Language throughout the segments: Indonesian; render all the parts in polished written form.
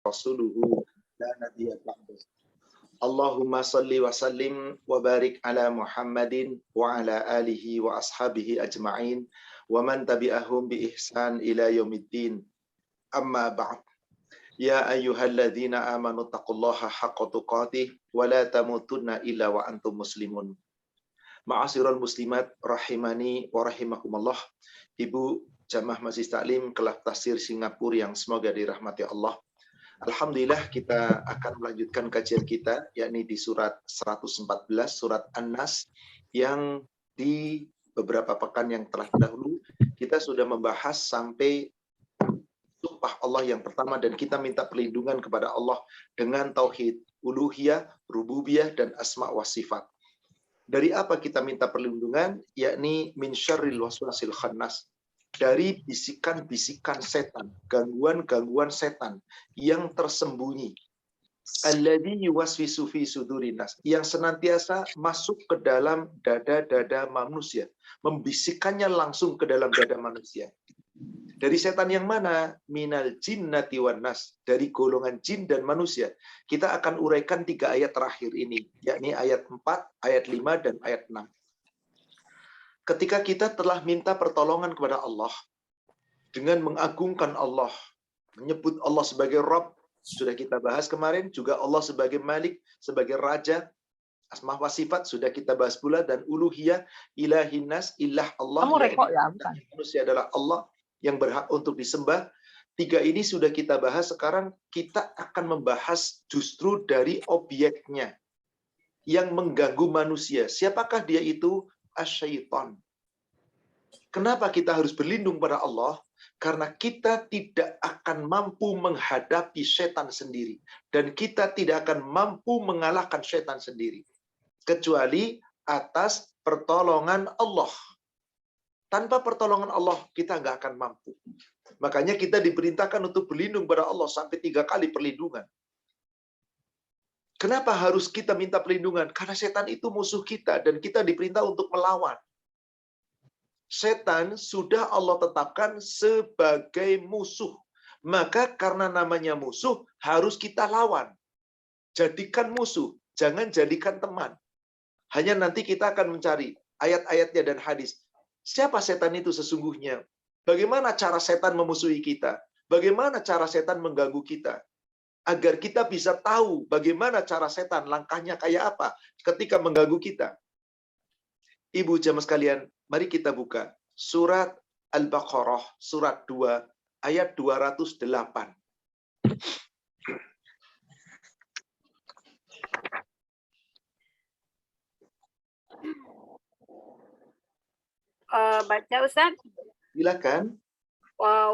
rasuluhu la nabiyya ba'dahu. Allahumma salli wa sallim wa barik ala Muhammadin wa ala alihi wa ashabihi ajma'in wa man tabi'ahum bi ihsan ila yaumiddin. Amma ba'd. Ya ayyuhalladzina amanu taqullaha haqqa tuqatih wa la tamutunna illa wa antum muslimun. Ma'asyiral muslimat rahimani wa rahimakumullah. Ibu jamaah Majelis Taklim Kelab Tafsir Singapura yang semoga dirahmati Allah. Alhamdulillah kita akan melanjutkan kajian kita yakni di surat 114 surat An-Nas yang di beberapa pekan yang telah dahulu kita sudah membahas sampai sumpah Allah yang pertama dan kita minta perlindungan kepada Allah dengan tauhid uluhiyah, rububiyah dan asma wa sifat. Dari apa kita minta perlindungan? Yakni min syarril waswasil khannas. Dari bisikan-bisikan setan, gangguan-gangguan setan yang tersembunyi. Alladzi yuwaswisu fi sudurin nas, yang senantiasa masuk ke dalam dada-dada manusia, membisikkannya langsung ke dalam dada manusia. Dari setan yang mana? Minal jinnati wan nas, dari golongan jin dan manusia. Kita akan uraikan 3 ayat terakhir ini, yakni ayat 4, ayat 5 dan ayat 6. Ketika kita telah minta pertolongan kepada Allah dengan mengagungkan Allah, menyebut Allah sebagai Rabb, sudah kita bahas kemarin, juga Allah sebagai Malik, sebagai Raja, asma wa sifat sudah kita bahas pula, dan uluhiyah, ilahinas, ilah Allah, manusia adalah Allah yang berhak untuk disembah. 3 ini sudah kita bahas, sekarang kita akan membahas justru dari objeknya yang mengganggu manusia. Siapakah dia itu? Asyaiton. Kenapa kita harus berlindung pada Allah? Karena kita tidak akan mampu menghadapi setan sendiri. Dan kita tidak akan mampu mengalahkan setan sendiri. Kecuali atas pertolongan Allah. Tanpa pertolongan Allah, kita nggak akan mampu. Makanya kita diperintahkan untuk berlindung pada Allah sampai 3 kali perlindungan. Kenapa harus kita minta perlindungan? Karena setan itu musuh kita dan kita diperintah untuk melawan. Setan sudah Allah tetapkan sebagai musuh. Maka karena namanya musuh, harus kita lawan. Jadikan musuh, jangan jadikan teman. Hanya nanti kita akan mencari ayat-ayatnya dan hadis. Siapa setan itu sesungguhnya? Bagaimana cara setan memusuhi kita? Bagaimana cara setan mengganggu kita? Agar kita bisa tahu bagaimana cara setan, langkahnya kayak apa ketika mengganggu kita. Ibu jamaah sekalian, mari kita buka surat Al-Baqarah, surat 2, ayat 208. Baca Ustaz. Silakan.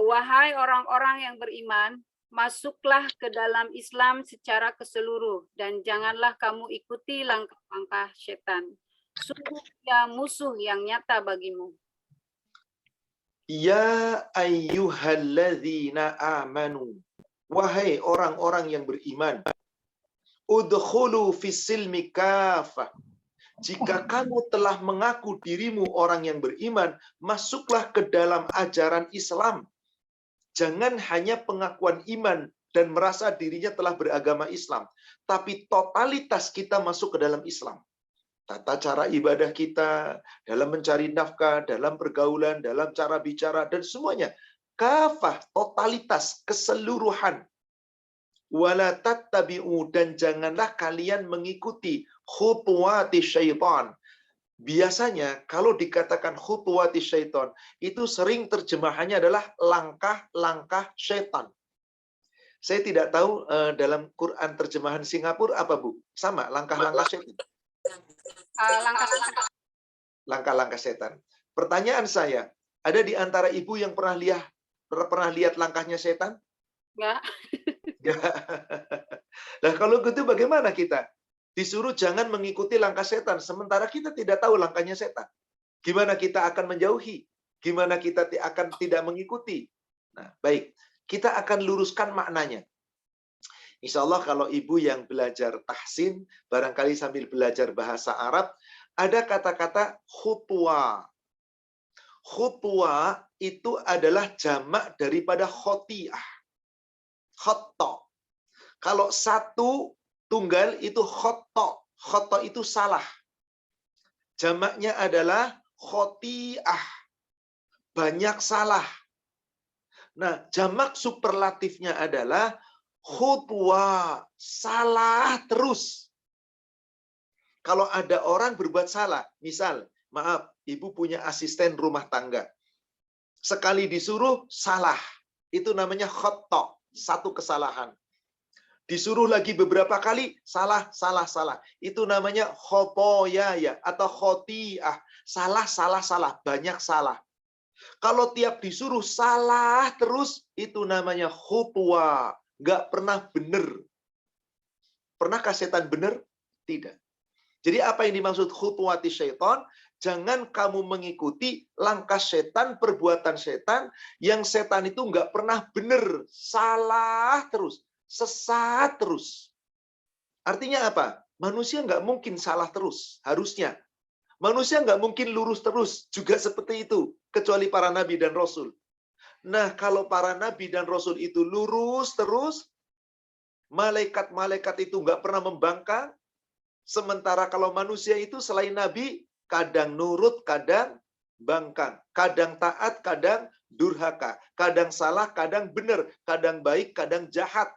Wahai orang-orang yang beriman, masuklah ke dalam Islam secara keseluruh dan janganlah kamu ikuti langkah-langkah setan. Sungguh dia musuh yang nyata bagimu. Ya ayyuhalladzina amanu. Wahai orang-orang yang beriman. Udkhulu fis-silmi kafah. Jika kamu telah mengaku dirimu orang yang beriman, masuklah ke dalam ajaran Islam. Jangan hanya pengakuan iman dan merasa dirinya telah beragama Islam, tapi totalitas kita masuk ke dalam Islam. Tata cara ibadah kita, dalam mencari nafkah, dalam pergaulan, dalam cara bicara, dan semuanya. Kafah, totalitas, keseluruhan. Wala tattabi'u, dan janganlah kalian mengikuti khutuwati syaitan. Biasanya kalau dikatakan khutuwati syaitan, itu sering terjemahannya adalah langkah-langkah syaitan. Saya tidak tahu dalam Quran terjemahan Singapura apa Bu? Sama, langkah-langkah syaitan. Langkah-langkah setan. Pertanyaan saya, ada di antara ibu yang pernah lihat langkahnya setan? Enggak. Nah, kalau gitu bagaimana kita? Disuruh jangan mengikuti langkah setan, sementara kita tidak tahu langkahnya setan. Gimana kita akan menjauhi? Gimana kita akan tidak mengikuti? Nah, baik. Kita akan luruskan maknanya. Insya Allah kalau ibu yang belajar tahsin, barangkali sambil belajar bahasa Arab, ada kata-kata khutwa. Khutwa itu adalah jamak daripada khoti'ah. Khotta. Kalau satu tunggal itu khoto. Khoto itu salah. Jamaknya adalah khoti'ah. Banyak salah. Nah, jamak superlatifnya adalah khutwa. Salah terus. Kalau ada orang berbuat salah, misal, maaf, ibu punya asisten rumah tangga. Sekali disuruh, salah. Itu namanya khoto. Satu kesalahan. Disuruh lagi beberapa kali, salah. Itu namanya khotoyaya atau khoti'ah. Salah. Banyak salah. Kalau tiap disuruh salah terus, itu namanya khutwa. Nggak pernah benar. Pernahkah setan benar? Tidak. Jadi apa yang dimaksud khutwati syaitan? Jangan kamu mengikuti langkah setan, perbuatan setan, yang setan itu nggak pernah benar. Salah terus. Sesat terus. Artinya apa? Manusia nggak mungkin salah terus. Harusnya. Manusia nggak mungkin lurus terus. Juga seperti itu. Kecuali para nabi dan rasul. Nah, kalau para nabi dan rasul itu lurus terus, malaikat-malaikat itu nggak pernah membangkang. Sementara kalau manusia itu selain nabi, kadang nurut, kadang bangkang. Kadang taat, kadang durhaka. Kadang salah, kadang benar. Kadang baik, kadang jahat.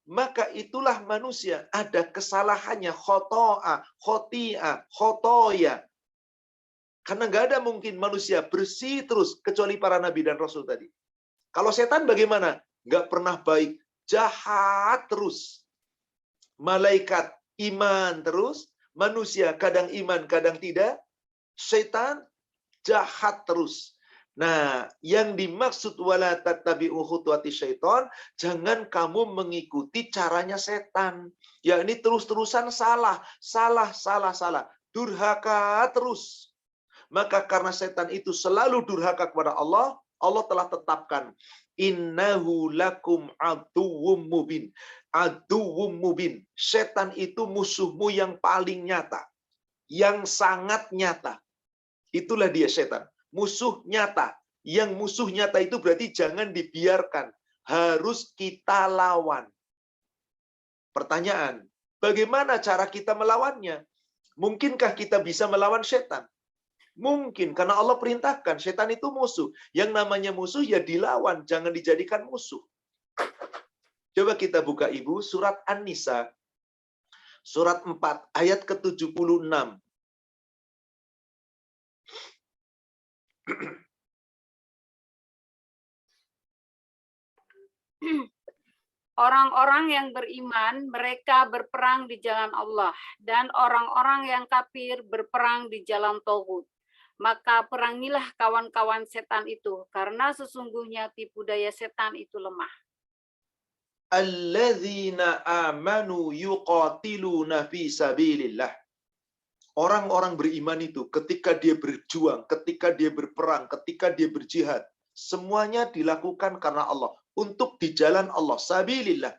Maka itulah manusia. Ada kesalahannya. Khoto'a, khoti'a, khotoya. Karena nggak ada mungkin manusia bersih terus, kecuali para nabi dan rasul tadi. Kalau setan bagaimana? Nggak pernah baik. Jahat terus. Malaikat iman terus. Manusia kadang iman, kadang tidak. Setan jahat terus. Nah, yang dimaksud wala tattabi'u khutuwati syaiton, jangan kamu mengikuti caranya setan. Ya, ini terus-terusan salah. Durhaka terus. Maka karena setan itu selalu durhaka kepada Allah, Allah telah tetapkan innahu lakum aduwwum mubin. Aduwwum mubin. Setan itu musuhmu yang paling nyata. Yang sangat nyata. Itulah dia setan. Musuh nyata. Yang musuh nyata itu berarti jangan dibiarkan. Harus kita lawan. Pertanyaan, bagaimana cara kita melawannya? Mungkinkah kita bisa melawan setan? Mungkin, karena Allah perintahkan. Setan itu musuh. Yang namanya musuh ya dilawan, jangan dijadikan musuh. Coba kita buka Ibu, surat An-Nisa. Surat 4, ayat ke-76. Orang-orang yang beriman, mereka berperang di jalan Allah, dan orang-orang yang kafir berperang di jalan Tauhid. Maka perangilah kawan-kawan setan itu, karena sesungguhnya tipu daya setan itu lemah. Alladzina amanu yuqatiluna fi sabilillah. Orang-orang beriman itu ketika dia berjuang, ketika dia berperang, ketika dia berjihad, semuanya dilakukan karena Allah, untuk di jalan Allah, sabilillah.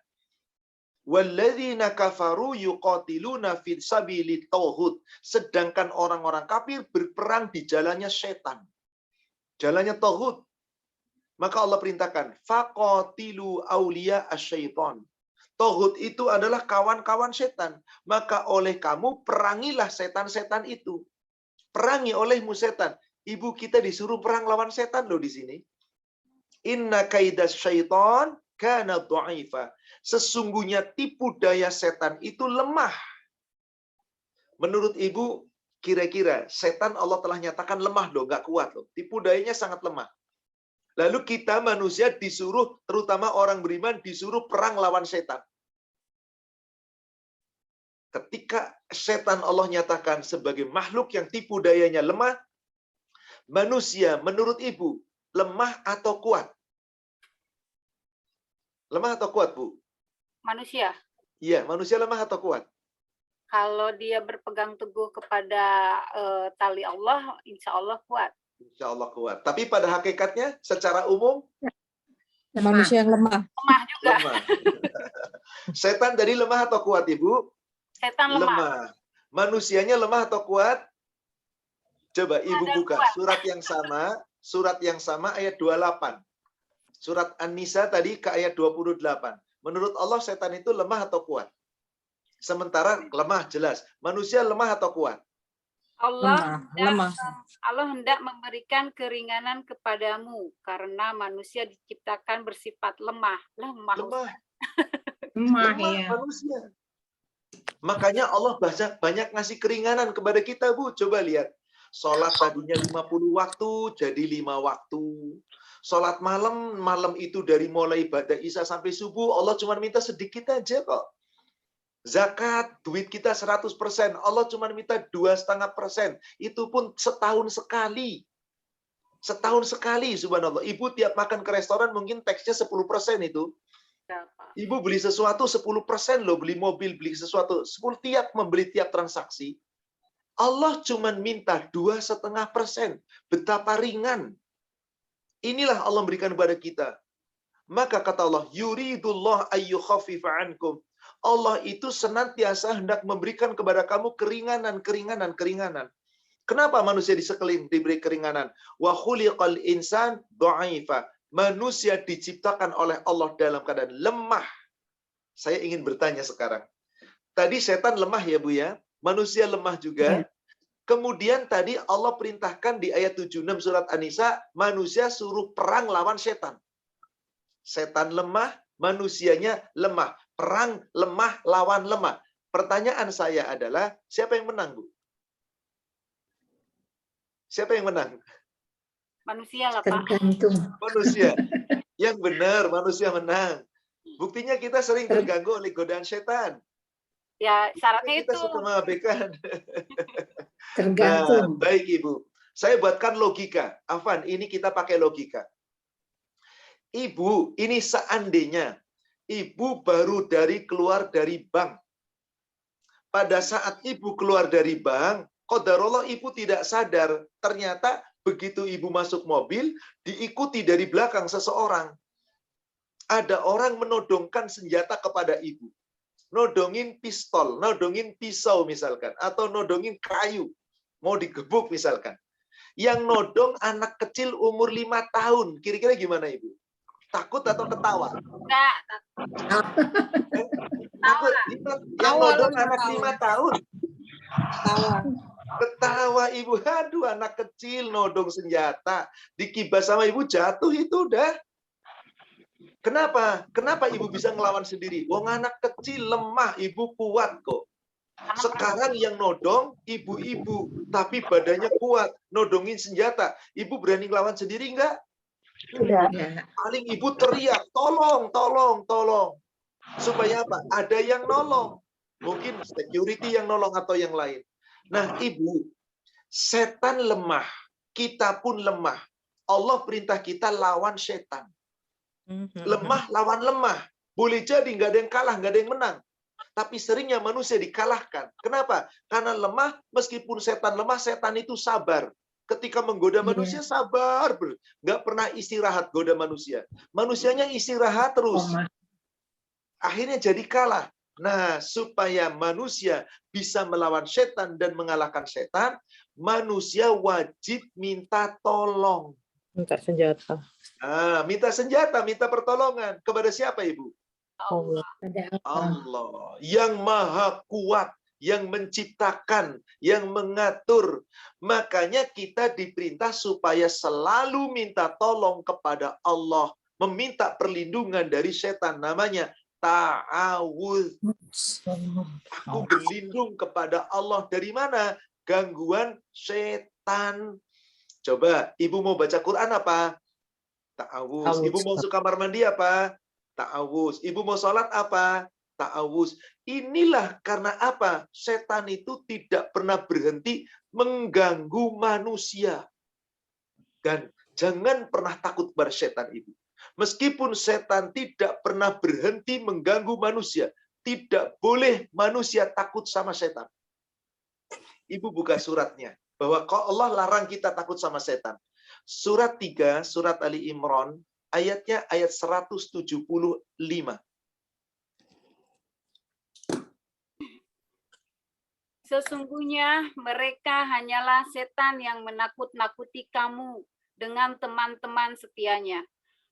Walladzina kafaru yuqatiluna fi sabilit tauhid. Sedangkan orang-orang kafir berperang di jalannya setan. Jalannya tauhid. Maka Allah perintahkan, faqatilu auliya asyaiton. Tauhid itu adalah kawan-kawan setan. Maka oleh kamu perangilah setan-setan itu. Perangi olehmu setan. Ibu kita disuruh perang lawan setan loh di sini. Inna kaidas syaiton kana dha'ifa. Sesungguhnya tipu daya setan itu lemah. Menurut ibu, kira-kira setan Allah telah nyatakan lemah loh, nggak kuat loh. Tipu dayanya sangat lemah. Lalu kita manusia disuruh, terutama orang beriman, disuruh perang lawan setan. Ketika setan Allah nyatakan sebagai makhluk yang tipu dayanya lemah, manusia menurut ibu, lemah atau kuat? Lemah atau kuat, Bu? Manusia. Iya, manusia lemah atau kuat? Kalau dia berpegang teguh kepada tali Allah, insya Allah kuat. Insya Allah kuat. Tapi pada hakikatnya, secara umum, manusia yang lemah. Lemah juga. lemah. Setan jadi lemah atau kuat, Ibu? Setan lemah. Manusianya lemah atau kuat? Coba Ibu Ada buka kuat. surat yang sama ayat 28. Surat An-Nisa tadi ke ayat 28. Menurut Allah setan itu lemah atau kuat? Sementara lemah jelas. Manusia lemah atau kuat? Lemah. Allah hendak memberikan keringanan kepadamu karena manusia diciptakan bersifat lemah. Lemah. Lemah, Lemah ya. manusia. Makanya Allah banyak ngasih keringanan kepada kita, Bu. Coba lihat. Sholat tadinya 50 waktu, jadi 5 waktu. Sholat malam itu dari mulai ibadah Isya sampai subuh, Allah cuma minta sedikit aja kok. Zakat, duit kita 100%, Allah cuma minta 2,5%. Itu pun setahun sekali. Setahun sekali, subhanallah. Ibu tiap makan ke restoran mungkin teksnya 10% itu. Ibu beli sesuatu 10% loh, beli mobil, beli sesuatu. 10 membeli tiap transaksi. Allah cuma minta 2,5%. Betapa ringan. Inilah Allah berikan kepada kita. Maka kata Allah, yuridullah ayyukhaffifa ankum. Allah itu senantiasa hendak memberikan kepada kamu keringanan. Kenapa manusia di sekeliling diberi keringanan? Wa khuliqal insan dha'ifa. Manusia diciptakan oleh Allah dalam keadaan lemah. Saya ingin bertanya sekarang. Tadi setan lemah ya Bu ya? Manusia lemah juga. Kemudian tadi Allah perintahkan di ayat 76 surat An-Nisa, manusia suruh perang lawan setan. Setan lemah, manusianya lemah. Perang lemah lawan lemah. Pertanyaan saya adalah, siapa yang menang, Bu? Siapa yang menang? Manusia lah, Pak. Tergantung. Manusia. Yang benar, manusia menang. Buktinya kita sering terganggu oleh godaan setan. Ya, syaratnya Kita itu. suka mengabaikan. Tergantung. Nah, baik Ibu. Saya buatkan logika. Afan, ini kita pakai logika. Ibu, ini seandainya Ibu baru keluar dari bank. Pada saat Ibu keluar dari bank, qadarullah Ibu tidak sadar. Ternyata begitu Ibu masuk mobil, diikuti dari belakang seseorang. Ada orang menodongkan senjata kepada Ibu. Nodongin pistol, nodongin pisau misalkan. Atau nodongin kayu. Mau digebuk misalkan. Yang nodong anak kecil umur 5 tahun. Kira-kira gimana Ibu? Takut atau ketawa? Enggak. Takut. Yang nodong anak 5 tahun. Ketawa Ibu. Aduh, anak kecil nodong senjata. Dikibas sama Ibu jatuh itu udah. Kenapa? Kenapa Ibu bisa ngelawan sendiri? Wong anak kecil lemah, Ibu kuat kok. Sekarang yang nodong ibu-ibu, tapi badannya kuat, nodongin senjata. Ibu berani ngelawan sendiri enggak? Tidak. Paling Ibu teriak, tolong, tolong, tolong. Supaya apa? Ada yang nolong. Mungkin security yang nolong atau yang lain. Nah, Ibu, setan lemah, kita pun lemah. Allah perintah kita lawan setan. Lemah lawan lemah. Boleh jadi nggak ada yang kalah, nggak ada yang menang. Tapi seringnya manusia dikalahkan. Kenapa? Karena lemah, meskipun setan lemah, setan itu sabar. Ketika menggoda manusia, sabar. Nggak pernah istirahat goda manusia. Manusianya istirahat terus. Akhirnya jadi kalah. Nah, supaya manusia bisa melawan setan dan mengalahkan setan, manusia wajib minta tolong. Minta senjata. Minta senjata, minta pertolongan. Kepada siapa, Ibu? Allah. Allah yang maha kuat, yang menciptakan, yang mengatur. Makanya kita diperintah supaya selalu minta tolong kepada Allah, meminta perlindungan dari setan. Namanya ta'awudz. Aku berlindung kepada Allah dari mana? Gangguan setan. Coba, Ibu mau baca Quran apa? Ta'awudz. Ibu mau masuk kamar mandi apa? Ta'awudz. Ibu mau sholat apa? Ta'awudz. Inilah karena apa? Setan itu tidak pernah berhenti mengganggu manusia. Dan jangan pernah takut pada setan itu. Meskipun setan tidak pernah berhenti mengganggu manusia, tidak boleh manusia takut sama setan. Ibu buka suratnya. Bahwa Allah larang kita takut sama setan. Surat 3, surat Ali Imran, ayatnya ayat 175. Sesungguhnya mereka hanyalah setan yang menakut-nakuti kamu dengan teman-teman setianya.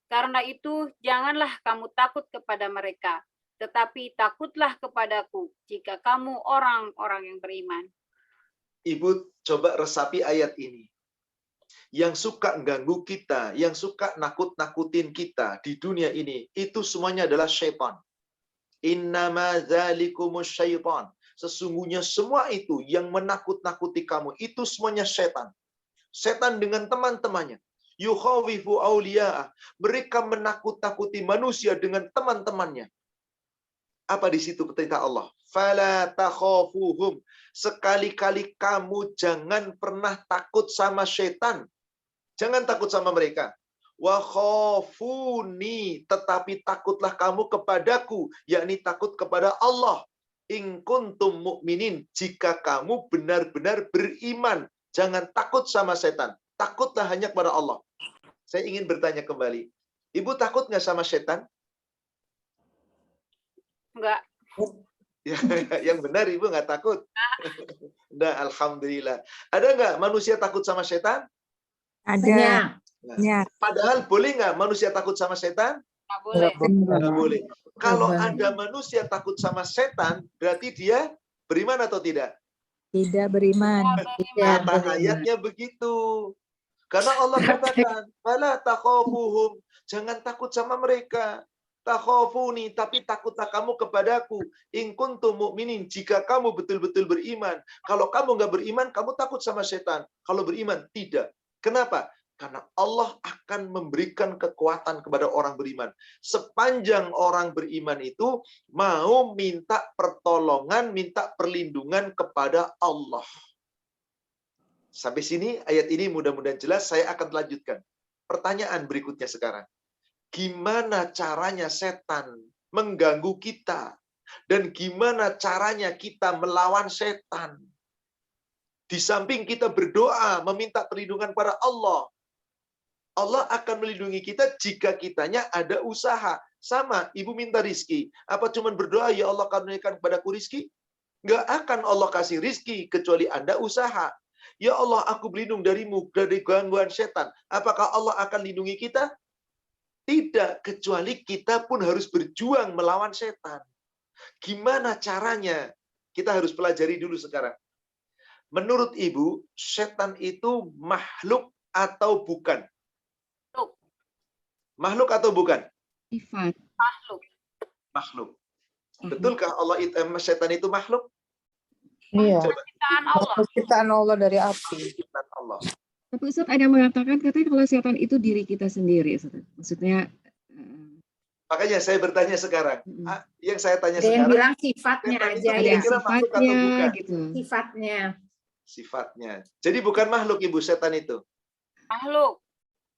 Karena itu janganlah kamu takut kepada mereka, tetapi takutlah kepadaku jika kamu orang-orang yang beriman. Ibu coba resapi ayat ini. Yang suka ganggu kita, yang suka nakut-nakutin kita di dunia ini, itu semuanya adalah syaitan. Innama dzalikumus syaitan. Sesungguhnya semua itu yang menakut-nakuti kamu, itu semuanya setan. Setan dengan teman-temannya. Yukhawifu awliya'ah. Mereka menakut-nakuti manusia dengan teman-temannya. Apa di situ perintah Allah? Fala takhafuhum. Sekali-kali kamu jangan pernah takut sama setan. Jangan takut sama mereka. Wa khafuni, tetapi takutlah kamu kepadaku, yakni takut kepada Allah. In kuntum mu'minin, jika kamu benar-benar beriman, jangan takut sama setan. Takutlah hanya kepada Allah. Saya ingin bertanya kembali. Ibu takut nggak sama setan? Enggak. Ya, yang benar Ibu nggak takut. Nah, alhamdulillah. Ada nggak manusia takut sama setan? Ada. Nah, padahal boleh nggak manusia takut sama setan? Enggak boleh. Nggak boleh. Kalau ada manusia takut sama setan, berarti dia beriman atau tidak? Tidak beriman. Kata ayatnya begitu. Karena Allah katakan, "Fala takhafuhum." Jangan takut sama mereka. Takhafuni, tapi takutlah kamu kepadaku. In kuntum mu'minin, jika kamu betul-betul beriman. Kalau kamu nggak beriman, kamu takut sama setan. Kalau beriman, tidak. Kenapa? Karena Allah akan memberikan kekuatan kepada orang beriman. Sepanjang orang beriman itu mau minta pertolongan, minta perlindungan kepada Allah. Sampai sini ayat ini mudah-mudahan jelas. Saya akan lanjutkan. Pertanyaan berikutnya sekarang. Gimana caranya setan mengganggu kita? Dan gimana caranya kita melawan setan? Di samping kita berdoa, meminta perlindungan pada Allah. Allah akan melindungi kita jika kitanya ada usaha. Sama, ibu minta rizki. Apa cuma berdoa, ya Allah karuniakan kepadaku rizki? Nggak akan Allah kasih rizki, kecuali Anda usaha. Ya Allah, aku berlindung darimu, dari gangguan setan. Apakah Allah akan lindungi kita? Tidak, kecuali kita pun harus berjuang melawan setan. Gimana caranya? Kita harus pelajari dulu sekarang. Menurut ibu, setan itu makhluk atau bukan? Makhluk atau bukan? Sifat. Makhluk. Makhluk. Betulkah setan itu makhluk? Iya. Coba. Ciptaan Allah. Ciptaan Allah dari api. Ciptaan Allah. Tapi Ustaz ada yang mengatakan katanya kalau setan itu diri kita sendiri, Ustaz. Maksudnya Makanya saya bertanya sekarang. Yang saya tanya Ada yang sekarang, bilang sifatnya setan itu aja ada ya. yang kira-kira makhluk atau sifatnya bukan? gitu. Sifatnya. Sifatnya. Jadi bukan makhluk ibu setan itu. Makhluk.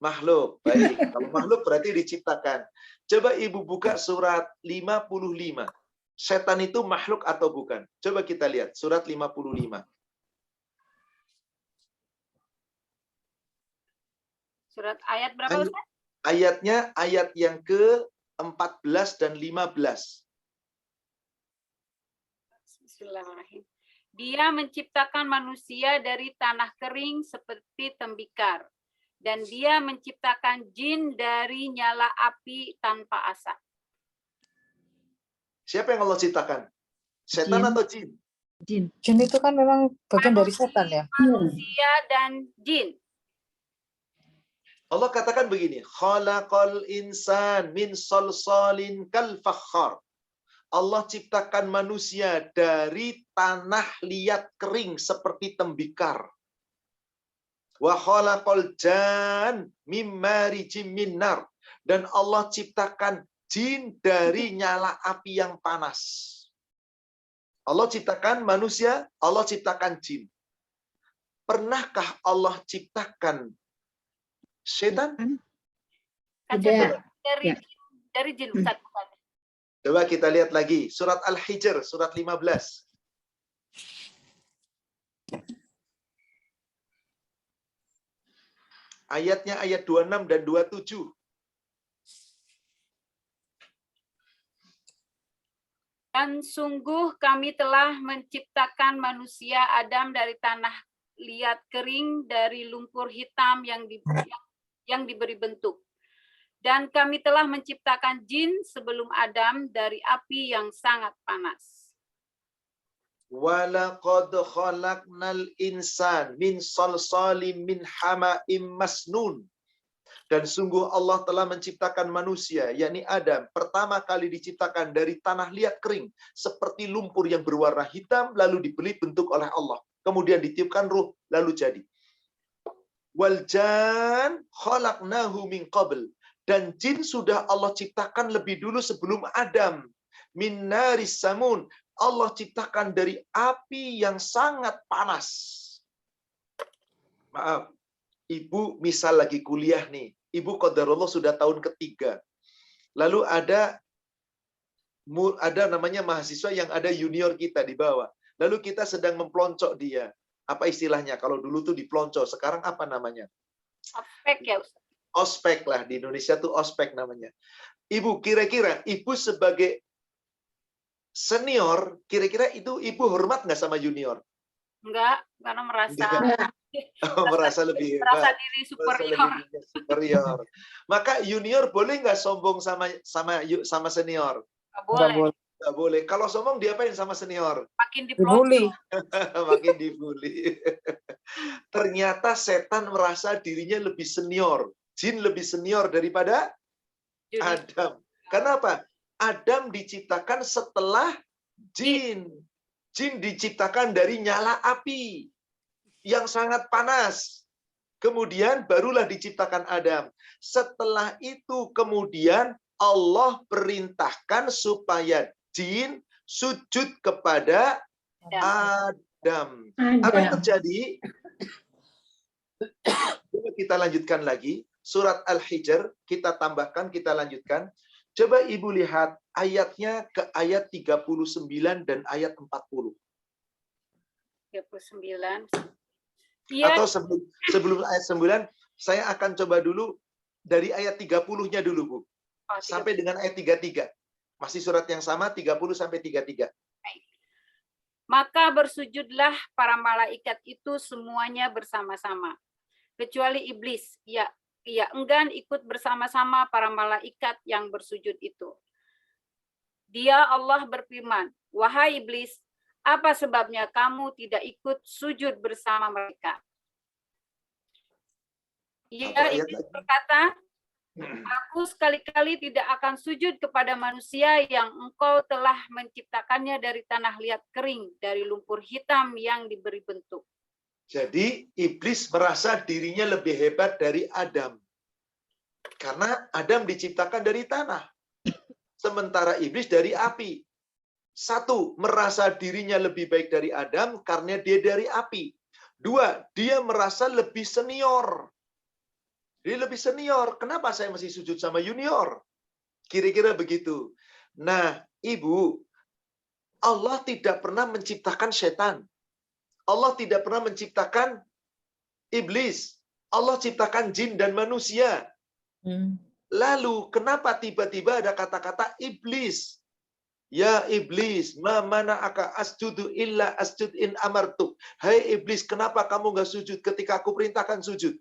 Makhluk. Baik. Kalau makhluk berarti diciptakan. Coba ibu buka surat 55. Setan itu makhluk atau bukan? Coba kita lihat surat 55. Surat ayat berapa Ustaz? Ayatnya ayat yang ke-14 dan 15. Bismillahirrahmanirrahim. Dia menciptakan manusia dari tanah kering seperti tembikar. Dan dia menciptakan jin dari nyala api tanpa asap. Siapa yang Allah ciptakan? Setan Jin. atau jin? Jin. Jin itu kan memang bagian dari setan ya. Manusia dan jin. Allah katakan begini, khalaqal insan min salsalin kal fakhar. Allah ciptakan manusia dari tanah liat kering seperti tembikar. Wa khalaqal jan mim marijim min nar. Dan Allah ciptakan jin dari nyala api yang panas. Allah ciptakan manusia, Allah ciptakan jin. Pernahkah Allah ciptakan setan? Tidak. Dari jin Ustaz. Bukan. Coba kita lihat lagi. Surat Al-Hijr, surat 15. Ayatnya ayat 26 dan 27. Dan sungguh kami telah menciptakan manusia Adam dari tanah liat kering, dari lumpur hitam yang diberi bentuk. Dan kami telah menciptakan jin sebelum Adam dari api yang sangat panas. Walaqad khalaqnal insan min salsalim min hama'im masnun. Dan sungguh Allah telah menciptakan manusia, yakni Adam, pertama kali diciptakan dari tanah liat kering, seperti lumpur yang berwarna hitam, lalu diberi bentuk oleh Allah. Kemudian ditiupkan ruh, lalu jadi. Wal jan khalaqnahu min qabl. Dan jin sudah Allah ciptakan lebih dulu sebelum Adam. Min naris samun. Allah ciptakan dari api yang sangat panas. Maaf, ibu misal lagi kuliah nih. Ibu qadarullah sudah tahun ketiga. Lalu ada namanya mahasiswa yang ada junior kita di bawah. Lalu kita sedang memploncok dia. Apa istilahnya? Kalau dulu tuh diploncok, sekarang apa namanya? Ospek ya Ustaz. Ospek lah, di Indonesia tuh ospek namanya. Ibu, kira-kira ibu sebagai senior, kira-kira itu ibu hormat nggak sama junior? Enggak, karena merasa Merasa lebih merasa hebat. diri Merasa superior. lebih superior. Maka junior boleh nggak sombong sama senior? Nggak Nggak boleh, boleh. Nggak boleh. Kalau sombong diapain sama senior? makin Dibully. diplonco. Makin dibully. Ternyata setan merasa dirinya lebih senior. Jin lebih senior daripada Jadi, Adam. Kenapa? Adam diciptakan setelah jin. Jin diciptakan dari nyala api yang sangat panas. Kemudian barulah diciptakan Adam. Setelah itu kemudian Allah perintahkan supaya jin sujud kepada Adam. Apa yang terjadi? Coba kita lanjutkan lagi. Surat Al-Hijr, kita tambahkan, kita lanjutkan. Coba ibu lihat ayatnya ke ayat 39 dan ayat 40. 39. Iya, Atau sebelum ayat 9, saya akan coba dulu dari ayat 30-nya dulu, Bu. oh, Sampai dengan ayat 33. Masih surat yang sama, 30 sampai 33. Maka bersujudlah para malaikat itu semuanya bersama-sama, kecuali iblis. Ia enggan ikut bersama-sama para malaikat yang bersujud itu. Dia Allah berfirman, wahai iblis, apa sebabnya kamu tidak ikut sujud bersama mereka? Apa ayat Iblis lagi? berkata, aku sekali-kali tidak akan sujud kepada manusia yang engkau telah menciptakannya dari tanah liat kering, dari lumpur hitam yang diberi bentuk. Jadi iblis merasa dirinya lebih hebat dari Adam. Karena Adam diciptakan dari tanah. Sementara iblis dari api. Satu, merasa dirinya lebih baik dari Adam karena dia dari api. Dua, dia merasa lebih senior. Dia lebih senior. Kenapa saya mesti sujud sama junior? Kira-kira begitu. Nah, ibu, Allah tidak pernah menciptakan setan. Allah tidak pernah menciptakan iblis. Allah ciptakan jin dan manusia. Lalu, kenapa tiba-tiba ada kata-kata iblis? Ya iblis, ma mana'aka asjudu illa asjud in amartuk. Hai iblis, kenapa kamu nggak sujud ketika aku perintahkan sujud?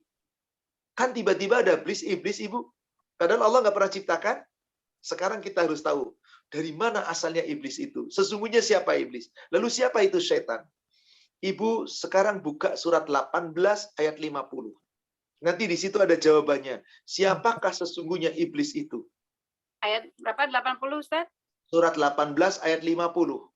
Kan tiba-tiba ada iblis, ibu. Padahal Allah nggak pernah ciptakan. Sekarang kita harus tahu, dari mana asalnya iblis itu. Sesungguhnya siapa iblis? Lalu siapa itu setan? Ibu sekarang buka surat 18 ayat 50. Nanti di situ ada jawabannya. Siapakah sesungguhnya iblis itu? Ayat berapa? 80, Ustaz? Surat 18 ayat 50.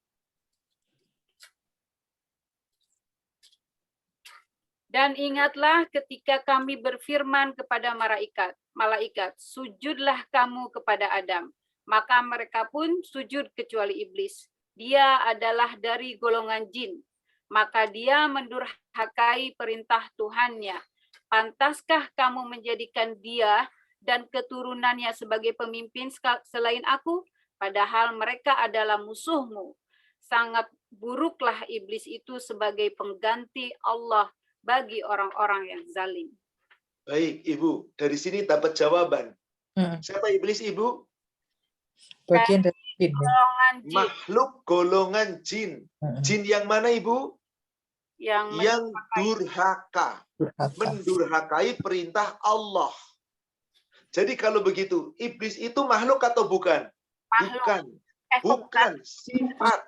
Dan ingatlah ketika kami berfirman kepada malaikat, sujudlah kamu kepada Adam. Maka mereka pun sujud kecuali iblis. Dia adalah dari golongan jin. Maka dia mendurhakai perintah Tuhannya. Pantaskah kamu menjadikan dia dan keturunannya sebagai pemimpin selain aku? Padahal mereka adalah musuhmu. Sangat buruklah iblis itu sebagai pengganti Allah bagi orang-orang yang zalim. Baik, Ibu. Dari sini dapat jawaban. Siapa iblis, Ibu? Bagian dari jin. Golongan jin Makhluk golongan jin. Jin yang mana, Ibu? Yang durhaka. Mendurhakai perintah Allah. Jadi kalau begitu, iblis itu makhluk atau bukan? Makhluk. Bukan. Kok bukan? Bukan, sifat.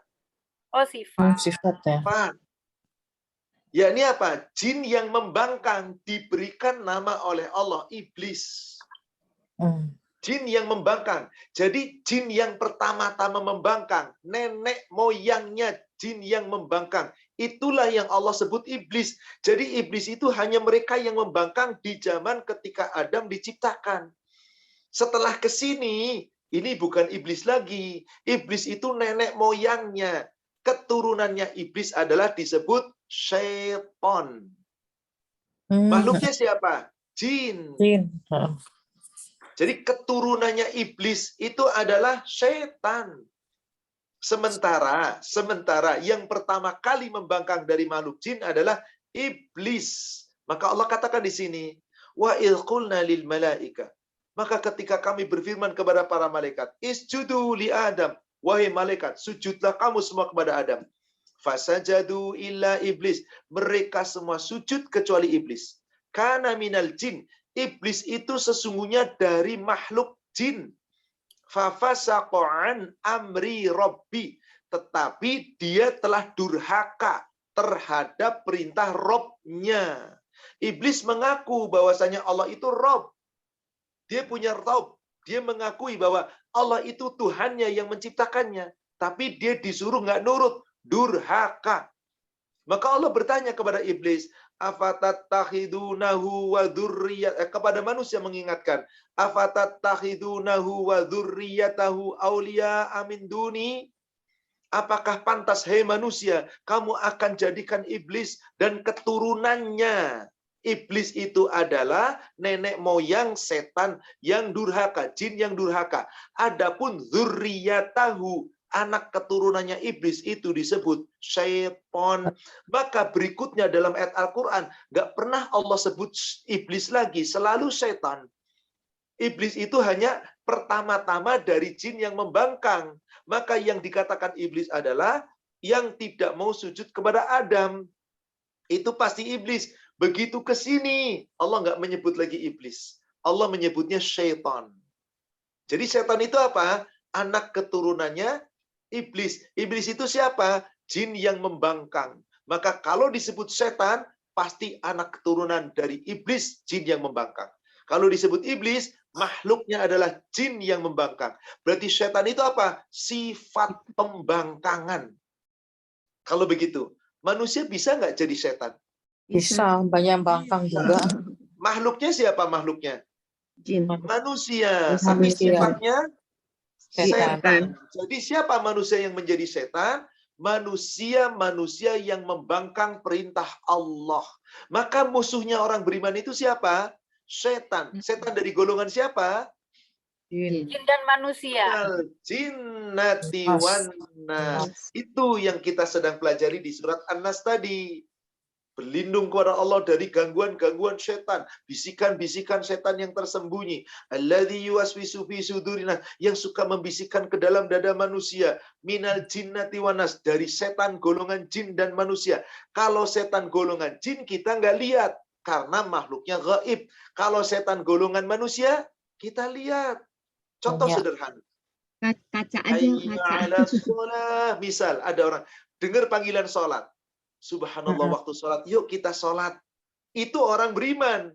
Oh, sifat. Sifatnya. Sifat. Yakni apa? Jin yang membangkang diberikan nama oleh Allah, iblis. Jin yang membangkang. Jadi jin yang pertama-tama membangkang, nenek moyangnya jin yang membangkang. Itulah yang Allah sebut iblis. Jadi iblis itu hanya mereka yang membangkang di zaman ketika Adam diciptakan. Setelah ke sini, ini bukan iblis lagi. Iblis itu nenek moyangnya. Keturunannya iblis adalah disebut syaitan. Makhluknya siapa? Jin. Jadi keturunannya iblis itu adalah setan. Sementara yang pertama kali membangkang dari makhluk jin adalah iblis. Maka Allah katakan di sini, wa idh qulna lil malaika. Maka ketika kami berfirman kepada para malaikat, isjudu li Adam, wahai malaikat, sujudlah kamu semua kepada Adam. Fasajadu illa iblis. Mereka semua sujud kecuali iblis. Kana minal jin. Iblis itu sesungguhnya dari makhluk jin. Fafasaqan amri rabbi. Tetapi dia telah durhaka terhadap perintah Robnya. Iblis mengaku bahwasanya Allah itu Rob. Dia punya Rob. Dia mengakui bahwa Allah itu Tuhannya yang menciptakannya. Tapi dia disuruh nggak nurut. Durhaka. Maka Allah bertanya kepada iblis, afatattakhidunahu wa kepada manusia mengingatkan, afatattakhidunahu wa dzurriyyatahu auliya amin duni? Apakah pantas hai manusia kamu akan jadikan iblis dan keturunannya? Iblis itu adalah nenek moyang setan yang durhaka, jin yang durhaka. Adapun dzurriyyatahu, anak keturunannya iblis itu disebut syaitan. Maka berikutnya dalam ayat Al-Quran, nggak pernah Allah sebut iblis lagi, selalu syaitan. Iblis itu hanya pertama-tama dari jin yang membangkang. Maka yang dikatakan iblis adalah yang tidak mau sujud kepada Adam. Itu pasti iblis. Begitu ke sini, Allah nggak menyebut lagi iblis. Allah menyebutnya syaitan. Jadi syaitan itu apa? Anak keturunannya iblis. Iblis itu siapa? Jin yang membangkang. Maka kalau disebut setan, pasti anak keturunan dari iblis, jin yang membangkang. Kalau disebut iblis, makhluknya adalah jin yang membangkang. Berarti setan itu apa? Sifat pembangkangan. Kalau begitu, manusia bisa nggak jadi setan? Bisa, banyak bangkang juga. Makhluknya siapa makhluknya? Jin. Manusia. Tapi Manusia. sifatnya Setan. setan. Jadi siapa manusia yang menjadi setan? Manusia yang membangkang perintah Allah. Maka musuhnya orang beriman itu siapa? Setan. Setan dari golongan siapa? Jin. Jin dan manusia. Jinnati wan nas. Itu yang kita sedang pelajari di surat An-Nas tadi. Berlindung kepada Allah dari gangguan-gangguan setan, bisikan-bisikan setan yang tersembunyi. Alladzi yuwaswisu fi sudurina, yang suka membisikkan ke dalam dada manusia. Minal jinnati wanas, dari setan golongan jin dan manusia. Kalau setan golongan jin kita nggak lihat karena makhluknya gaib. Kalau setan golongan manusia kita lihat. Contoh sederhana. Kaca aja, kaca. Misal ada orang dengar panggilan sholat. Subhanallah, waktu sholat, yuk kita sholat. Itu orang beriman.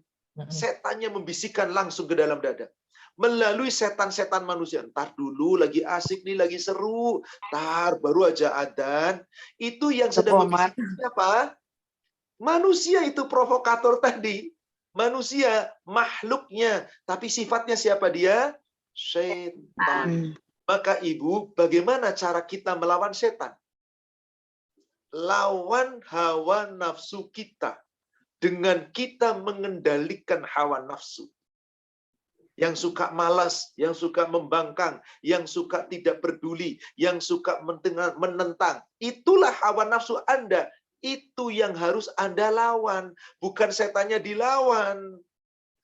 Setannya membisikkan langsung ke dalam dada. Melalui setan-setan manusia. Ntar dulu, lagi asik nih, lagi seru. Ntar baru aja adzan. Itu yang sedang membisikkan siapa? Manusia itu provokator tadi. Manusia, makhluknya. Tapi sifatnya siapa dia? Setan. Maka ibu, bagaimana cara kita melawan setan? Lawan hawa nafsu kita dengan kita mengendalikan hawa nafsu. Yang suka malas, yang suka membangkang, yang suka tidak peduli, yang suka menentang. Itulah hawa nafsu Anda. Itu yang harus Anda lawan, bukan setannya dilawan.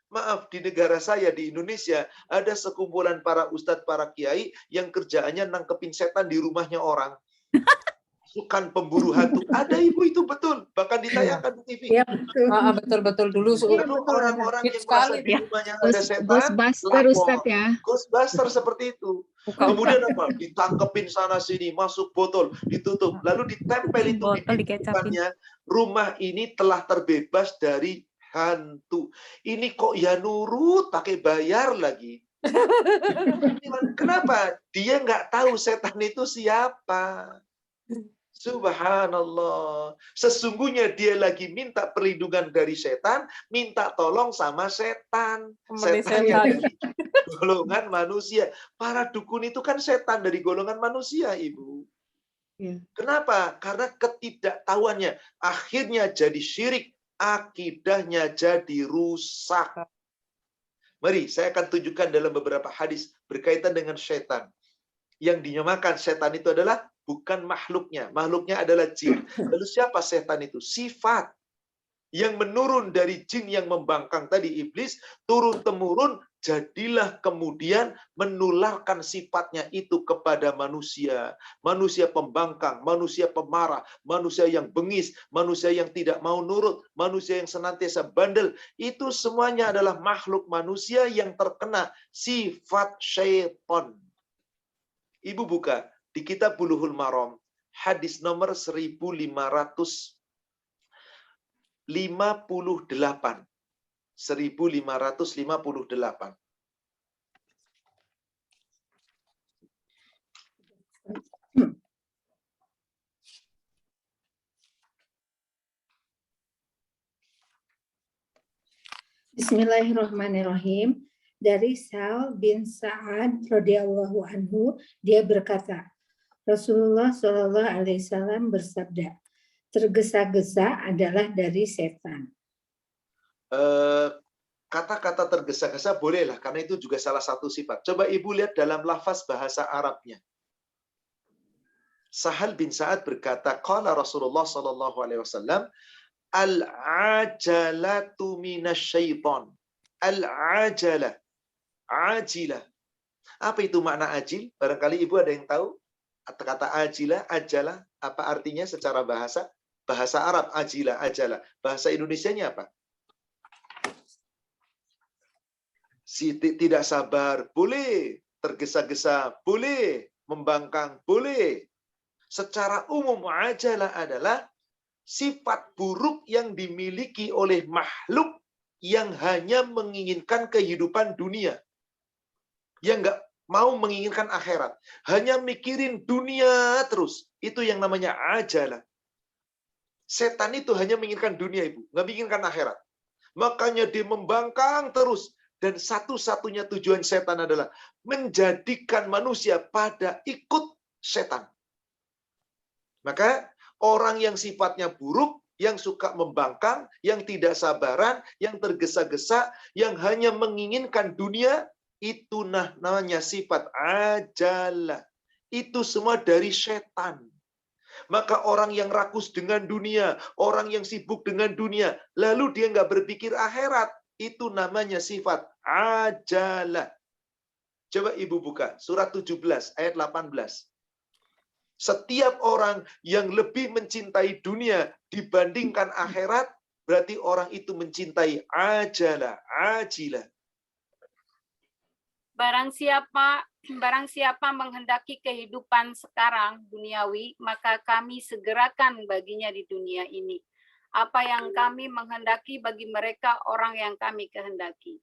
Maaf, di negara saya di Indonesia ada sekumpulan para ustadz, para kiai yang kerjaannya nangkepin setan di rumahnya orang. pasukan pemburu hantu. Ada Ibu itu betul, bahkan ditayangkan di TV. Iya betul. Betul-betul dulu. Iya, Lalu betul, orang-orang Hit yang merasa sekali di ya. rumahnya ada setan, Ghostbuster Ustadz lapor. ya. Ghostbuster seperti itu. Kemudian apa? Ditangkepin sana sini, masuk botol, ditutup, lalu ditempel itu di Botol depannya. Rumah ini telah terbebas dari hantu. Ini kok ya nurut pakai bayar lagi. Kenapa? Dia nggak tahu setan itu siapa. Subhanallah. Sesungguhnya dia lagi minta perlindungan dari setan, minta tolong sama setan. Setan yang dari golongan manusia. Para dukun itu kan setan dari golongan manusia, Ibu. Ya. Kenapa? Karena ketidaktahuannya. Akhirnya jadi syirik. Akidahnya jadi rusak. Mari, saya akan tunjukkan dalam beberapa hadis berkaitan dengan setan. Yang dinyamakan setan itu adalah bukan makhluknya. Makhluknya adalah jin. Lalu siapa setan itu? Sifat yang menurun dari jin yang membangkang tadi, iblis, turun-temurun, jadilah kemudian menularkan sifatnya itu kepada manusia. Manusia pembangkang, manusia pemarah, manusia yang bengis, manusia yang tidak mau nurut, manusia yang senantiasa bandel. Itu semuanya adalah makhluk manusia yang terkena sifat syaitan. Ibu buka di kitab Bulughul Maram, hadis nomor 1558. 1558. Bismillahirrahmanirrahim. Dari Sa'al bin Sa'ad radhiyallahu anhu, dia berkata, Rasulullah Shallallahu alaihi wasallam bersabda, tergesa-gesa adalah dari setan. Kata-kata tergesa-gesa bolehlah, karena itu juga salah satu sifat. Coba Ibu lihat dalam lafaz bahasa Arabnya. Sahal bin Sa'ad berkata, qala Rasulullah sallallahu alaihi wasallam, al-ajalatu minasyaiton. Al-ajalah. Ajilah. Apa itu makna ajil? Barangkali Ibu ada yang tahu? Kata ajilah, ajalah, apa artinya secara bahasa? Bahasa Arab, ajilah, ajalah. Bahasa Indonesianya apa? Tidak sabar, boleh. Tergesa-gesa, boleh. Membangkang, boleh. Secara umum, ajalah adalah sifat buruk yang dimiliki oleh makhluk yang hanya menginginkan kehidupan dunia. Yang nggak mau menginginkan akhirat. Hanya mikirin dunia terus. Itu yang namanya ajalah. Setan itu hanya menginginkan dunia, Ibu. Nggak menginginkan akhirat. Makanya dia membangkang terus. Dan satu-satunya tujuan setan adalah menjadikan manusia pada ikut setan. Maka orang yang sifatnya buruk, yang suka membangkang, yang tidak sabaran, yang tergesa-gesa, yang hanya menginginkan dunia, itu namanya sifat ajalah. Itu semua dari setan. Maka orang yang rakus dengan dunia, orang yang sibuk dengan dunia, lalu dia nggak berpikir akhirat, itu namanya sifat ajalah. Coba Ibu buka surat 17 ayat 18. Setiap orang yang lebih mencintai dunia dibandingkan akhirat, berarti orang itu mencintai ajalah, ajilah. Barang siapa menghendaki kehidupan sekarang duniawi, maka kami segerakan baginya di dunia ini apa yang kami menghendaki bagi mereka orang yang kami kehendaki.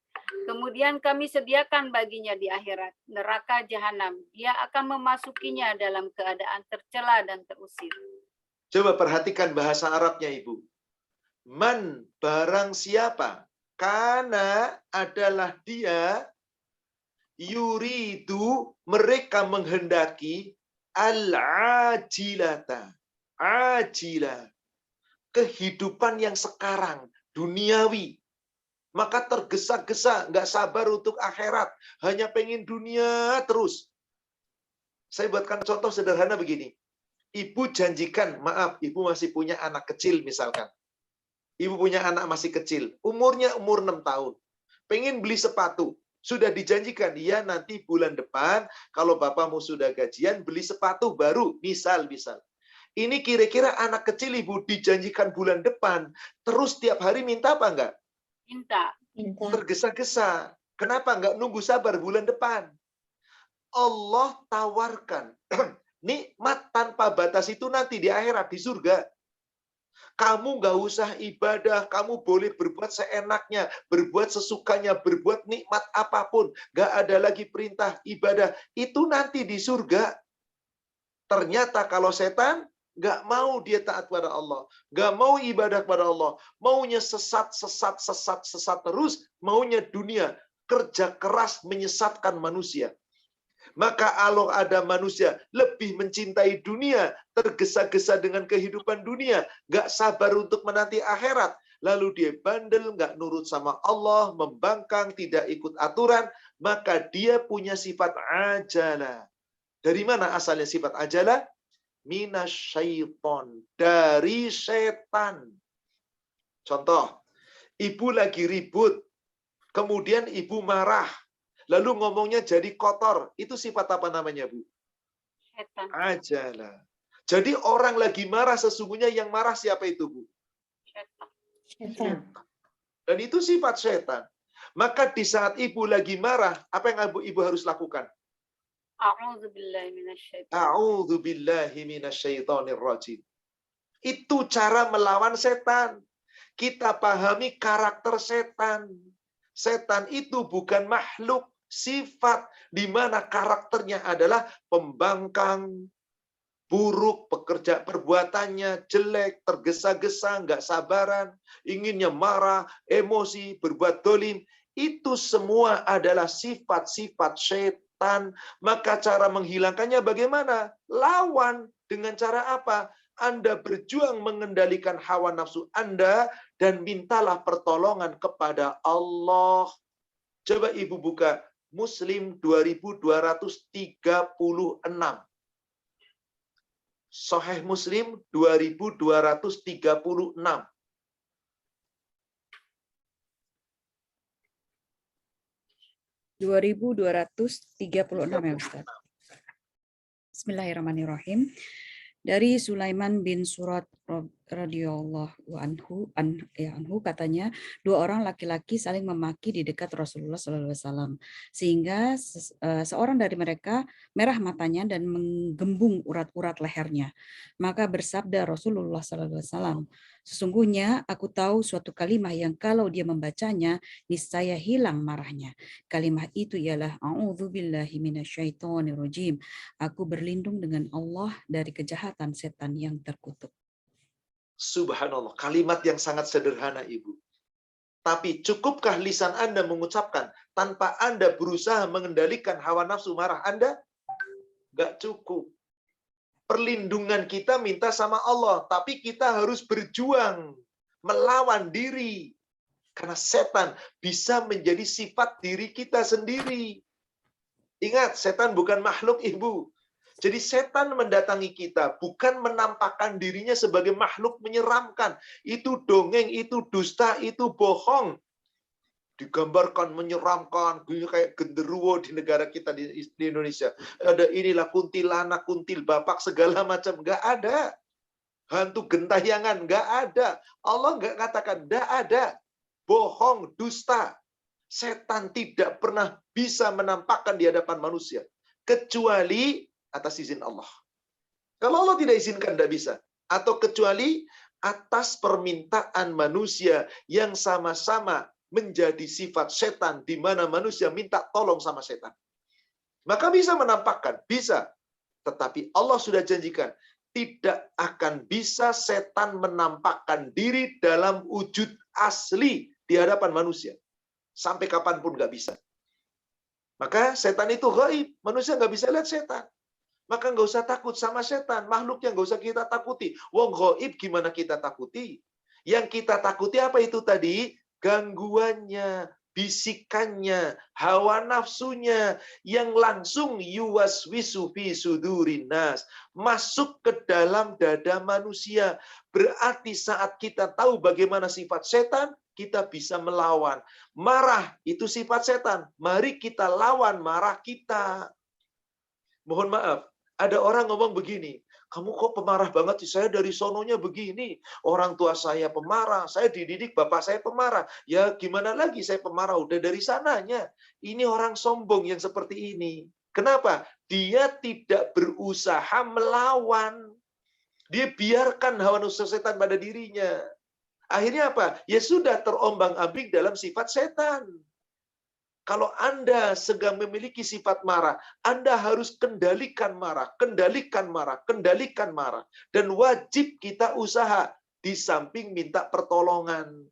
Kemudian kami sediakan baginya di akhirat neraka jahanam. Dia akan memasukinya dalam keadaan tercela dan terusir. Coba perhatikan bahasa Arabnya, Ibu. Man, barang siapa, kana adalah dia, yuridu, mereka menghendaki, al-ajilata, ajilah, kehidupan yang sekarang, duniawi. Maka tergesa-gesa, nggak sabar untuk akhirat. Hanya pengen dunia terus. Saya buatkan contoh sederhana begini. Ibu janjikan, maaf, ibu masih punya anak kecil misalkan. Ibu punya anak masih kecil, umurnya umur 6 tahun. Pengen beli sepatu. Sudah dijanjikan, ya nanti bulan depan, kalau bapakmu sudah gajian, beli sepatu baru, misal. Ini kira-kira anak kecil Ibu dijanjikan bulan depan, terus tiap hari minta apa enggak? Minta. Tergesa-gesa. Kenapa enggak nunggu sabar bulan depan? Allah tawarkan nikmat tanpa batas itu nanti di akhirat, di surga. Kamu nggak usah ibadah, kamu boleh berbuat seenaknya, berbuat sesukanya, berbuat nikmat apapun. Nggak ada lagi perintah ibadah. Itu nanti di surga. Ternyata kalau setan nggak mau dia taat pada Allah, nggak mau ibadah pada Allah, maunya sesat terus, maunya dunia, kerja keras menyesatkan manusia. Maka kalau ada manusia lebih mencintai dunia, tergesa-gesa dengan kehidupan dunia, nggak sabar untuk menanti akhirat, lalu dia bandel, nggak nurut sama Allah, membangkang, tidak ikut aturan, maka dia punya sifat ajalah. Dari mana asalnya sifat ajalah? Minasyaiton, dari setan. Contoh, ibu lagi ribut, kemudian ibu marah, lalu ngomongnya jadi kotor. Itu sifat apa namanya, Bu? Setan. Ajalah. Jadi orang lagi marah, sesungguhnya yang marah siapa itu, Bu? Setan. Dan itu sifat setan. Maka di saat ibu lagi marah, apa yang ibu harus lakukan? A'udzubillahi minasyaitonirrajim. Itu cara melawan setan. Kita pahami karakter setan. Setan itu bukan makhluk, sifat di mana karakternya adalah pembangkang, buruk, perbuatannya jelek, tergesa-gesa, nggak sabaran, inginnya marah, emosi, berbuat dolim. Itu semua adalah sifat-sifat setan. Maka cara menghilangkannya bagaimana? Lawan dengan cara apa? Anda berjuang mengendalikan hawa nafsu Anda dan mintalah pertolongan kepada Allah. Coba Ibu buka Muslim 2236. Sahih Muslim 2236. (2236) ya Ustaz. Bismillahirrahmanirrahim. Dari Sulaiman bin Surat radhiyallahu anhu katanya, dua orang laki-laki saling memaki di dekat Rasulullah SAW, sehingga seorang dari mereka merah matanya dan menggembung urat-urat lehernya. Maka bersabda Rasulullah SAW, sesungguhnya aku tahu suatu kalimah yang kalau dia membacanya niscaya hilang marahnya. Kalimah itu ialah a'udzubillahi minasyaitonirrajim. Aku berlindung dengan Allah dari kejahatan setan yang terkutuk. Subhanallah, kalimat yang sangat sederhana, Ibu. Tapi cukupkah lisan Anda mengucapkan tanpa Anda berusaha mengendalikan hawa nafsu marah Anda? Nggak cukup. Perlindungan kita minta sama Allah, tapi kita harus berjuang melawan diri. Karena setan bisa menjadi sifat diri kita sendiri. Ingat, setan bukan makhluk, Ibu. Jadi setan mendatangi kita bukan menampakkan dirinya sebagai makhluk menyeramkan. Itu dongeng, itu dusta, itu bohong. Digambarkan menyeramkan, kayak genderuwo di negara kita di Indonesia. Ada inilah kuntilanak, kuntil bapak, segala macam. Nggak ada. Hantu gentayangan, nggak ada. Allah nggak katakan, nggak ada. Bohong, dusta. Setan tidak pernah bisa menampakkan di hadapan manusia. Kecuali atas izin Allah. Kalau Allah tidak izinkan, tidak bisa. Atau kecuali atas permintaan manusia yang sama-sama menjadi sifat setan, di mana manusia minta tolong sama setan. Maka bisa menampakkan, bisa. Tetapi Allah sudah janjikan, tidak akan bisa setan menampakkan diri dalam wujud asli di hadapan manusia. Sampai kapanpun nggak bisa. Maka setan itu gaib, manusia nggak bisa lihat setan. Maka nggak usah takut sama setan, makhluk yang nggak usah kita takuti. Wong gaib gimana kita takuti? Yang kita takuti apa itu tadi? Gangguannya, bisikannya, hawa nafsunya yang langsung yuwaswisu fi sudurin nas, masuk ke dalam dada manusia. Berarti saat kita tahu bagaimana sifat setan, kita bisa melawan. Marah itu sifat setan. Mari kita lawan marah kita. Mohon maaf, ada orang ngomong begini, Kamu kok pemarah banget sih? Saya dari sononya begini. Orang tua saya pemarah. Saya dididik bapak saya pemarah. Ya gimana lagi saya pemarah? Udah dari sananya. Ini orang sombong yang seperti ini. Kenapa? Dia tidak berusaha melawan. Dia biarkan hawa nafsu setan pada dirinya. Akhirnya apa? Ya sudah terombang-ambing dalam sifat setan. Kalau Anda sedang memiliki sifat marah, Anda harus kendalikan marah, kendalikan marah, kendalikan marah. Dan wajib kita usaha di samping minta pertolongan.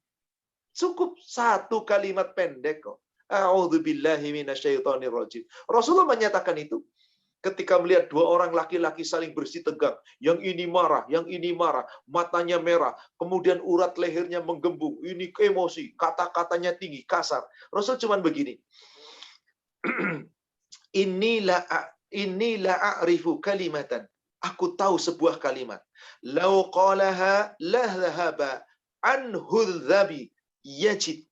Cukup satu kalimat pendek kok. A'udzubillahi minasyaitonirrajim. Rasulullah menyatakan itu ketika melihat dua orang laki-laki saling bersih tegang. Yang ini marah, yang ini marah. Matanya merah. Kemudian urat lehernya menggembung. Ini emosi. Kata-katanya tinggi, kasar. Rasul cuman begini. Inilah a'rifu kalimatan. Aku tahu sebuah kalimat. Lau qalaha lahaba anhul dhabi yajid.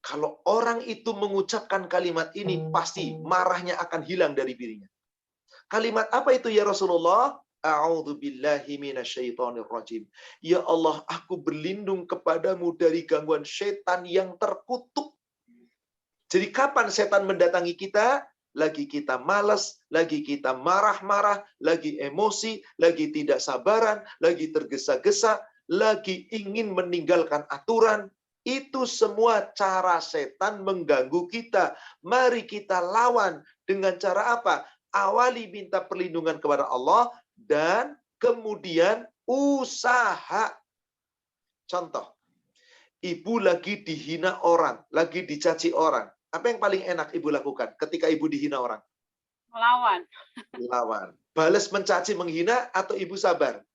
Kalau orang itu mengucapkan kalimat ini, pasti marahnya akan hilang dari dirinya. Kalimat apa itu ya Rasulullah? A'udzubillahi minasyaitonirrajim. Ya Allah, aku berlindung kepadamu dari gangguan setan yang terkutuk. Jadi kapan setan mendatangi kita? Lagi kita malas, lagi kita marah-marah, lagi emosi, lagi tidak sabaran, lagi tergesa-gesa, lagi ingin meninggalkan aturan. Itu semua cara setan mengganggu kita. Mari kita lawan dengan cara apa? Awali minta perlindungan kepada Allah dan kemudian usaha. Contoh, ibu lagi dihina orang, lagi dicaci orang. Apa yang paling enak ibu lakukan ketika ibu dihina orang? Melawan. Lawan. Balas mencaci menghina atau ibu sabar?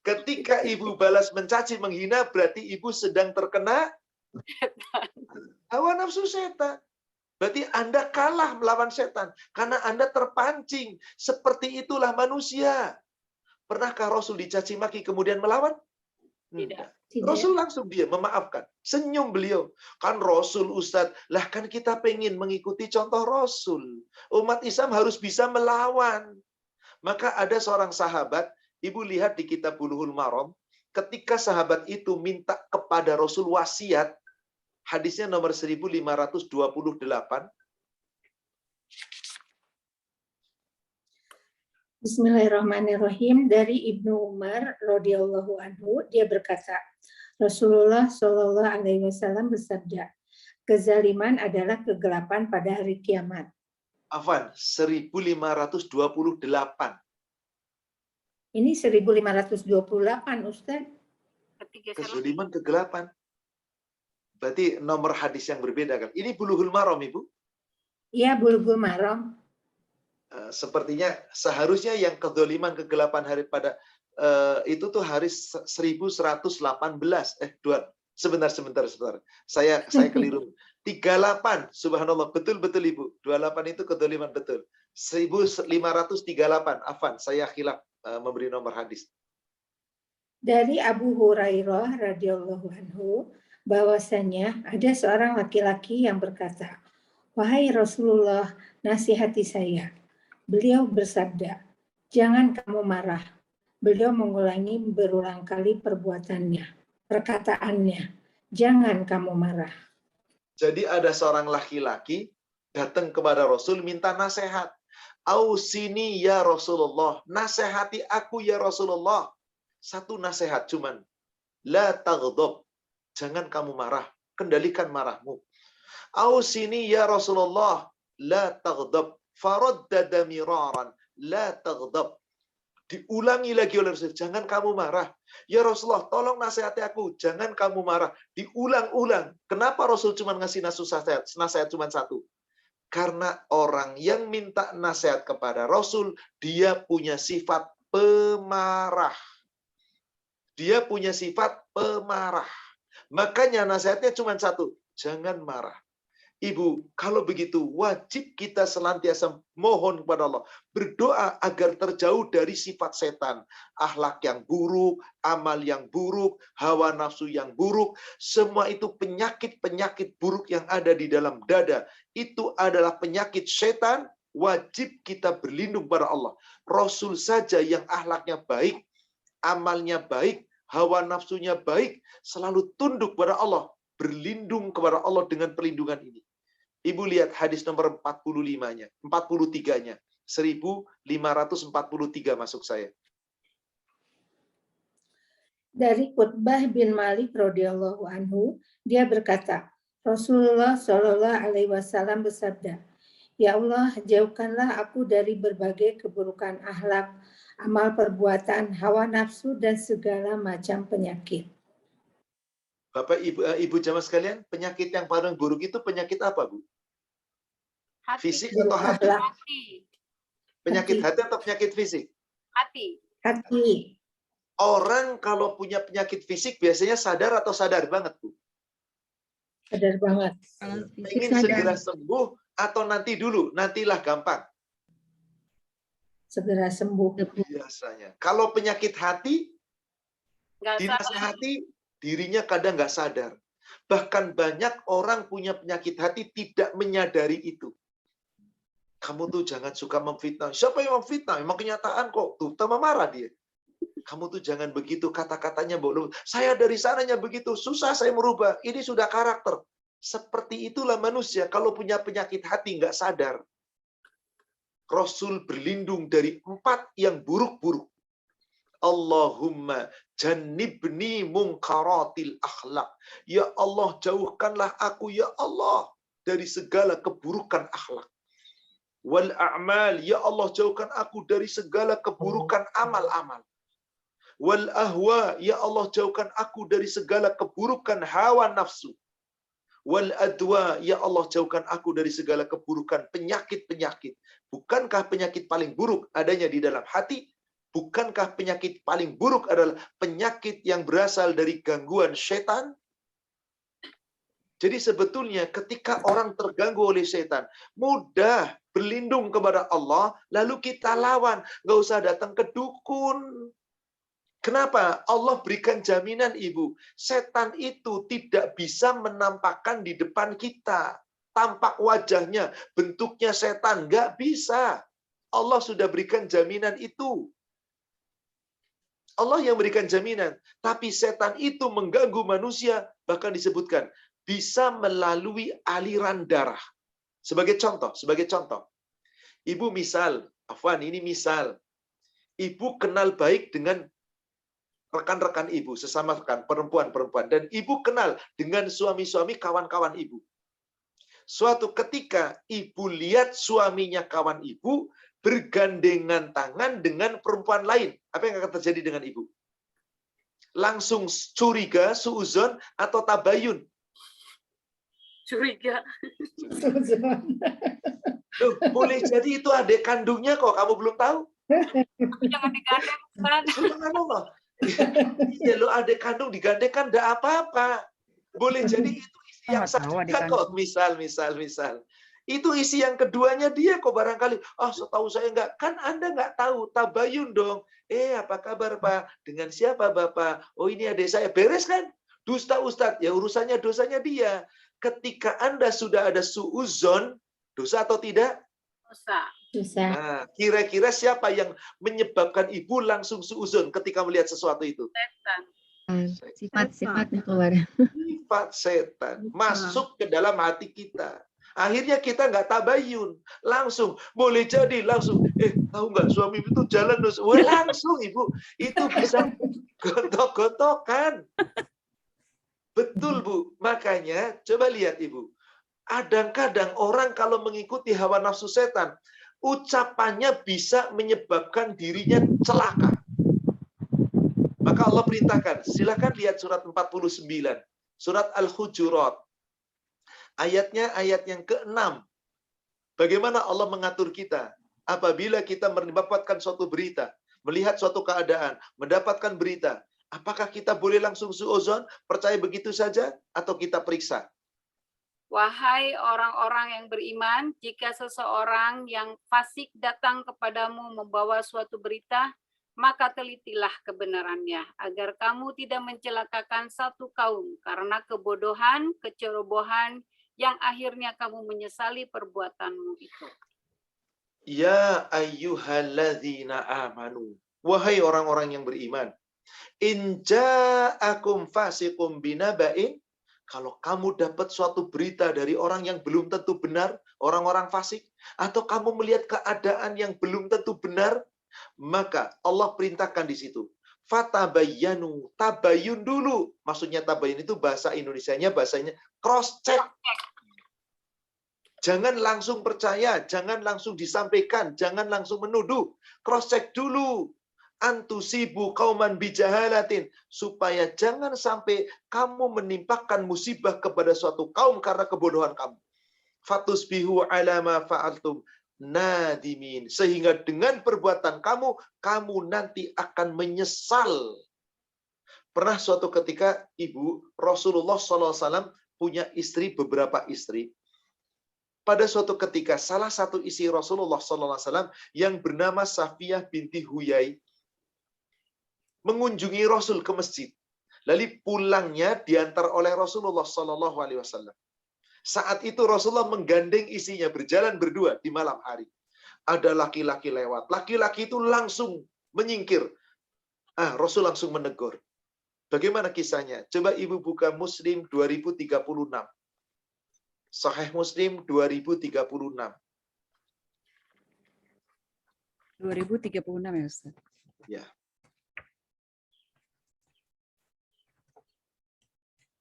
Ketika ibu balas mencaci menghina, berarti ibu sedang terkena hawa nafsu setan. Berarti Anda kalah melawan setan. Karena Anda terpancing. Seperti itulah manusia. Pernahkah Rasul dicaci maki kemudian melawan? Tidak. Rasul langsung dia memaafkan. Senyum beliau. Kan Rasul Ustadz. Lah kan kita pengen mengikuti contoh Rasul. Umat Islam harus bisa melawan. Maka ada seorang sahabat. Ibu lihat di kitab Bulughul Maram, ketika sahabat itu minta kepada Rasul wasiat, hadisnya nomor 1528. Bismillahirrahmanirrahim. Dari Ibnu Umar radhiyallahu anhu, dia berkata, Rasulullah Shallallahu alaihi wasallam bersabda, kezaliman adalah kegelapan pada hari kiamat. Afwan, 1528. Ini 1528, Ustaz. Kezaliman, kegelapan. Berarti nomor hadis yang berbeda kan? Ini Bulughul Maram, Ibu? Iya, Bulughul Maram. Sepertinya seharusnya yang kezaliman, kegelapan hari pada itu tuh hari 1118. Sebentar. Saya keliru. 38, subhanallah, betul Ibu. 28 itu kezaliman betul. 1538, afwan, saya khilaf memberi nomor hadis. Dari Abu Hurairah radhiyallahu anhu, bahwasanya ada seorang laki-laki yang berkata, wahai Rasulullah, nasihati saya. Beliau bersabda, jangan kamu marah. Beliau mengulangi berulang kali perkataannya, jangan kamu marah. Jadi ada seorang laki-laki datang kepada Rasul minta nasihat. Ausini ya Rasulullah, nasihati aku ya Rasulullah. Satu nasihat cuman, la taghdab, jangan kamu marah, kendalikan marahmu. Ausini ya Rasulullah, la taghdab, faraddada miraran, la taghdab. Diulangi lagi oleh Rasul, jangan kamu marah. Ya Rasulullah, tolong nasihati aku, jangan kamu marah. Diulang-ulang. Kenapa Rasul cuma ngasih nasihat cuma satu? Karena orang yang minta nasihat kepada Rasul, dia punya sifat pemarah. Dia punya sifat pemarah. Makanya nasihatnya cuma satu, jangan marah. Ibu, kalau begitu wajib kita senantiasa mohon kepada Allah, berdoa agar terjauh dari sifat setan, akhlak yang buruk, amal yang buruk, hawa nafsu yang buruk, semua itu penyakit-penyakit buruk yang ada di dalam dada. Itu adalah penyakit setan, Wajib kita berlindung pada Allah. Rasul saja yang akhlaknya baik, amalnya baik, hawa nafsunya baik, selalu tunduk pada Allah, berlindung kepada Allah dengan perlindungan ini. Ibu lihat hadis nomor 45-nya, 43-nya. 1543 masuk saya. Dari Qutbah bin Malik radhiyallahu anhu, dia berkata, Rasulullah Shallallahu alaihi wasallam bersabda, "Ya Allah, jauhkanlah aku dari berbagai keburukan akhlak, amal perbuatan, hawa nafsu dan segala macam penyakit." Bapak Ibu jamaah sekalian, penyakit yang paling buruk itu penyakit apa, Bu? Hati. Fisik Buruk atau hati? akhlak. Hati. Penyakit Hati. hati atau penyakit fisik? Hati. Hati. Orang kalau punya penyakit fisik biasanya sadar atau sadar banget, Bu? Sadar banget. Kalau fisik Ingin sadar. segera sembuh atau nanti dulu? Nantilah gampang. Segera sembuh. Biasanya. Kalau penyakit hati, Nggak sadar. dinasihati, dirinya kadang nggak sadar. Bahkan banyak orang punya penyakit hati tidak menyadari itu. Kamu tuh jangan suka memfitnah. Siapa yang memfitnah? Memang kenyataan kok. Tuh, tambah marah dia. Kamu tuh jangan begitu, kata-katanya bolong. Saya dari sananya begitu, susah saya merubah. Ini sudah karakter. Seperti itulah manusia. Kalau punya penyakit hati nggak sadar. Rasul berlindung dari 4 yang buruk-buruk. Allahumma jannibni munkaratil akhlak. Ya Allah, jauhkanlah aku, ya Allah, dari segala keburukan akhlak. Wal a'mal, ya Allah, jauhkan aku dari segala keburukan amal-amal. Wal ahwa, ya Allah, jauhkan aku dari segala keburukan hawa nafsu. Wal adwa, ya Allah, jauhkan aku dari segala keburukan penyakit-penyakit. Bukankah penyakit paling buruk adanya di dalam hati? Bukankah penyakit paling buruk adalah penyakit yang berasal dari gangguan setan? Jadi sebetulnya ketika orang terganggu oleh setan, mudah berlindung kepada Allah, lalu kita lawan. Nggak usah datang ke dukun. Kenapa? Allah berikan jaminan, Ibu. Setan itu tidak bisa menampakkan di depan kita. Tampak wajahnya, bentuknya setan. Nggak bisa. Allah sudah berikan jaminan itu. Allah yang berikan jaminan. Tapi setan itu mengganggu manusia, bahkan disebutkan, bisa melalui aliran darah. Sebagai contoh. Ibu misal, Afwan, ini misal. Ibu kenal baik dengan rekan-rekan ibu, sesama rekan, perempuan-perempuan. Dan ibu kenal dengan suami-suami kawan-kawan ibu. Suatu ketika ibu lihat suaminya kawan ibu bergandengan tangan dengan perempuan lain. Apa yang akan terjadi dengan ibu? Langsung curiga, suuzon, atau tabayun? Curiga. Loh, boleh jadi itu adik kandungnya kok, kamu belum tahu? Jangan digandeng, Ustaz. Subhanallah. Iya, lo adik kandung digandengkan enggak apa-apa. Boleh jadi itu isi yang Nggak tahu adik satunya kok. Misal. Itu isi yang keduanya dia kok barangkali. Setahu saya enggak. Kan Anda enggak tahu. Tabayun dong. Apa kabar Pak? Dengan siapa Bapak? Oh, ini adik saya. Beres kan? Dusta Ustadz. Ya urusannya dosanya dia. Ketika Anda sudah ada suuzon, dosa atau tidak? Dosa. Nah, kira-kira siapa yang menyebabkan ibu langsung suuzon ketika melihat sesuatu itu? Setan. Sifat-sifatnya keluar. Sifat setan masuk ke dalam hati kita. Akhirnya kita nggak tabayun, langsung boleh jadi langsung. Tahu nggak suami itu jalan langsung ibu itu bisa gontok-gontokan. Betul Bu, makanya coba lihat Ibu. Kadang-kadang orang kalau mengikuti hawa nafsu setan, ucapannya bisa menyebabkan dirinya celaka. Maka Allah perintahkan, silakan lihat surat 49, surat Al-Hujurat. Ayatnya ayat yang ke-6. Bagaimana Allah mengatur kita apabila kita mendapatkan suatu berita, melihat suatu keadaan, mendapatkan berita, apakah kita boleh langsung suuzon, percaya begitu saja, atau kita periksa? Wahai orang-orang yang beriman, jika seseorang yang fasik datang kepadamu membawa suatu berita, maka telitilah kebenarannya, agar kamu tidak mencelakakan satu kaum karena kebodohan, kecerobohan, yang akhirnya kamu menyesali perbuatanmu itu. Ya ayyuhalladzina amanu. Wahai orang-orang yang beriman. In ja'akum fasiqum binaba'in. Kalau kamu dapat suatu berita dari orang yang belum tentu benar, orang-orang fasik, atau kamu melihat keadaan yang belum tentu benar, maka Allah perintahkan di situ. Fatabayyanu, tabayun dulu. Maksudnya tabayun itu bahasa Indonesianya, bahasanya cross check. Jangan langsung percaya, jangan langsung disampaikan, jangan langsung menuduh. Cross check dulu. Antusibu kauman bijahalatin, supaya jangan sampai kamu menimpakan musibah kepada suatu kaum karena kebodohan kamu. Fatusbihu ala ma fa'altum nadimin, sehingga dengan perbuatan kamu nanti akan menyesal. Pernah suatu ketika ibu Rasulullah SAW punya istri, beberapa istri. Pada suatu ketika salah satu istri Rasulullah SAW yang bernama Safiyah binti Huyai mengunjungi Rasul ke masjid. Lalu pulangnya diantar oleh Rasulullah SAW. Saat itu Rasulullah menggandeng isinya berjalan berdua di malam hari. Ada laki-laki lewat. Laki-laki itu langsung menyingkir. Rasul langsung menegur. Bagaimana kisahnya? Coba ibu buka Muslim 2036. Sahih Muslim 2036. 2036 ya Ustaz? Ya.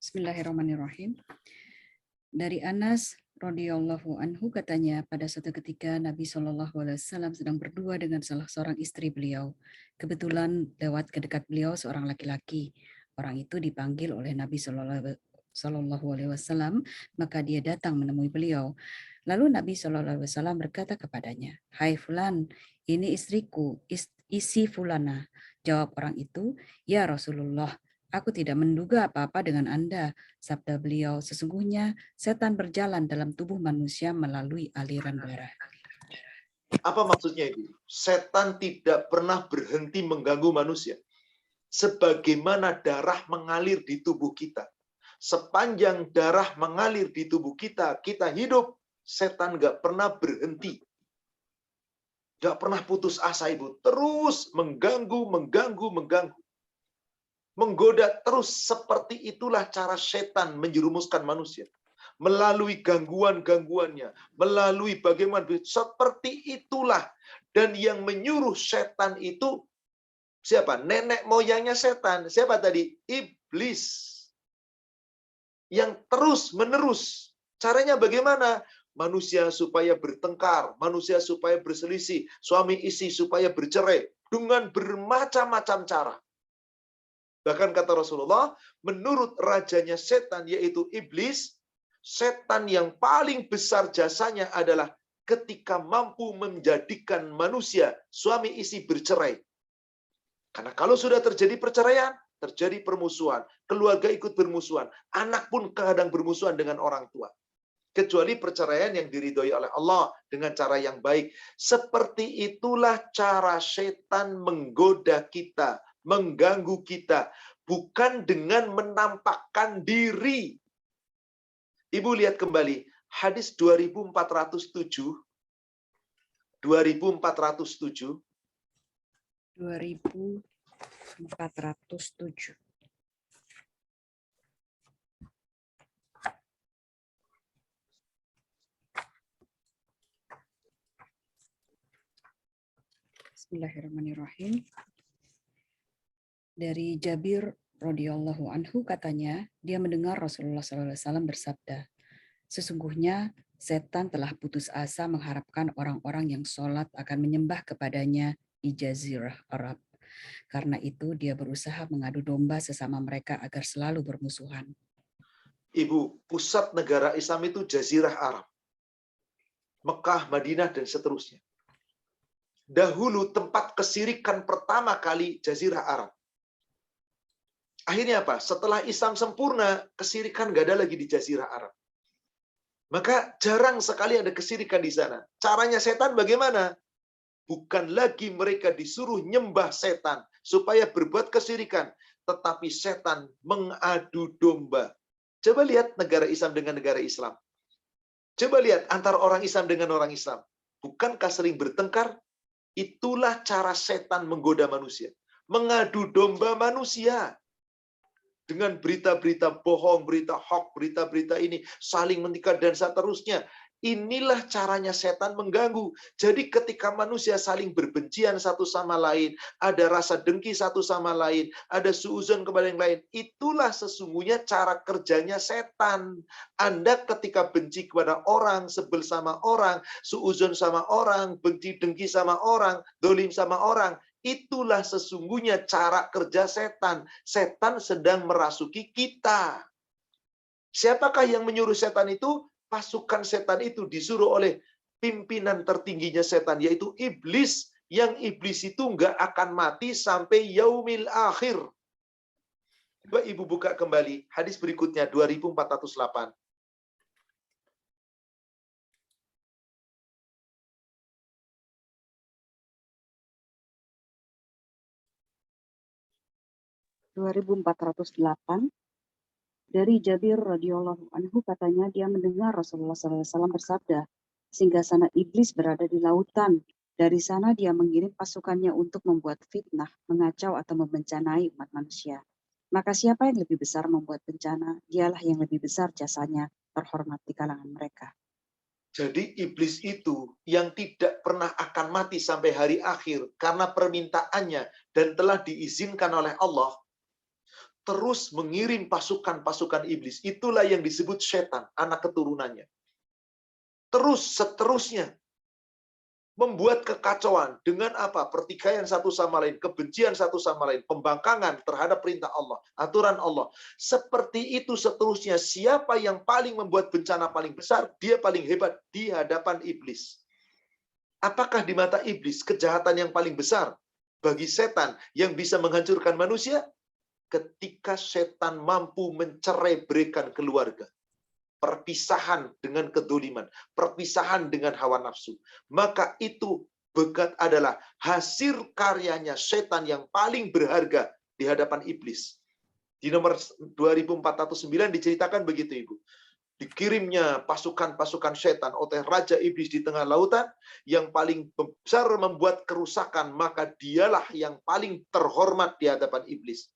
Bismillahirrahmanirrahim. Dari Anas radhiyallahu anhu katanya, pada suatu ketika Nabi SAW sedang berdua dengan salah seorang istri beliau. Kebetulan lewat ke dekat beliau seorang laki-laki. Orang itu dipanggil oleh Nabi SAW, maka dia datang menemui beliau. Lalu Nabi SAW berkata kepadanya, "Hai Fulan, ini istriku, isi Fulana." Jawab orang itu, "Ya Rasulullah, aku tidak menduga apa-apa dengan Anda." Sabda beliau, "Sesungguhnya setan berjalan dalam tubuh manusia melalui aliran darah." Apa maksudnya itu? Setan tidak pernah berhenti mengganggu manusia. Sebagaimana darah mengalir di tubuh kita. Sepanjang darah mengalir di tubuh kita, kita hidup, setan nggak pernah berhenti. Nggak pernah putus asa, Ibu. Terus mengganggu. Menggoda terus. Seperti itulah cara setan menjerumuskan manusia. Melalui gangguan-gangguannya. Melalui bagaimana. Seperti itulah. Dan yang menyuruh setan itu siapa? Nenek moyangnya setan. Siapa tadi? Iblis. Yang terus-menerus. Caranya bagaimana? Manusia supaya bertengkar. Manusia supaya berselisih. Suami istri supaya bercerai. Dengan bermacam-macam cara. Bahkan kata Rasulullah, menurut rajanya setan, yaitu iblis, setan yang paling besar jasanya adalah ketika mampu menjadikan manusia, suami istri bercerai. Karena kalau sudah terjadi perceraian, terjadi permusuhan. Keluarga ikut bermusuhan. Anak pun kadang bermusuhan dengan orang tua. Kecuali perceraian yang diridhoi oleh Allah dengan cara yang baik. Seperti itulah cara setan menggoda kita, mengganggu kita. Bukan dengan menampakkan diri. Ibu lihat kembali. Hadis 2407. 2407. 2407. Bismillahirrahmanirrahim. Dari Jabir radhiyallahu anhu katanya, dia mendengar Rasulullah SAW bersabda, "Sesungguhnya setan telah putus asa mengharapkan orang-orang yang sholat akan menyembah kepadanya di Jazirah Arab. Karena itu dia berusaha mengadu domba sesama mereka agar selalu bermusuhan." Ibu, pusat negara Islam itu Jazirah Arab. Mekah, Madinah, dan seterusnya. Dahulu tempat kesirikan pertama kali Jazirah Arab. Akhirnya apa? Setelah Islam sempurna, kesirikan nggak ada lagi di Jazirah Arab. Maka jarang sekali ada kesirikan di sana. Caranya setan bagaimana? Bukan lagi mereka disuruh nyembah setan supaya berbuat kesirikan, tetapi setan mengadu domba. Coba lihat negara Islam dengan negara Islam. Coba lihat antara orang Islam dengan orang Islam. Bukankah sering bertengkar? Itulah cara setan menggoda manusia. Mengadu domba manusia. Dengan berita-berita bohong, berita hoax, berita-berita ini, saling menikah dan seterusnya. Inilah caranya setan mengganggu. Jadi ketika manusia saling berbencian satu sama lain, ada rasa dengki satu sama lain, ada suuzon kepada yang lain, itulah sesungguhnya cara kerjanya setan. Anda ketika benci kepada orang, sebel sama orang, suuzon sama orang, benci dengki sama orang, dolim sama orang, itulah sesungguhnya cara kerja setan. Setan sedang merasuki kita. Siapakah yang menyuruh setan itu? Pasukan setan itu disuruh oleh pimpinan tertingginya setan, yaitu iblis. Yang iblis itu nggak akan mati sampai yaumil akhir. Coba Ibu buka kembali hadis berikutnya 2408. Dari Jabir radhiyallahu anhu katanya dia mendengar Rasulullah SAW bersabda, singgasana iblis berada di lautan. Dari sana dia mengirim pasukannya untuk membuat fitnah, mengacau atau membencanai umat manusia. Maka siapa yang lebih besar membuat bencana, dialah yang lebih besar jasanya, terhormat di kalangan mereka. Jadi iblis itu yang tidak pernah akan mati sampai hari akhir karena permintaannya dan telah diizinkan oleh Allah, terus mengirim pasukan-pasukan iblis. Itulah yang disebut setan, anak keturunannya. Terus seterusnya membuat kekacauan dengan apa? Pertikaian satu sama lain, kebencian satu sama lain, pembangkangan terhadap perintah Allah, aturan Allah. Seperti itu seterusnya. Siapa yang paling membuat bencana paling besar, dia paling hebat di hadapan iblis. Apakah di mata iblis kejahatan yang paling besar bagi setan yang bisa menghancurkan manusia? Ketika setan mampu mencerai-beraikan keluarga. Perpisahan dengan kedoliman, perpisahan dengan hawa nafsu. Maka itu adalah hasil karyanya setan yang paling berharga di hadapan iblis. Di nomor 2409 diceritakan begitu, Ibu. Dikirimnya pasukan-pasukan setan oleh Raja Iblis di tengah lautan, yang paling besar membuat kerusakan, maka dialah yang paling terhormat di hadapan iblis.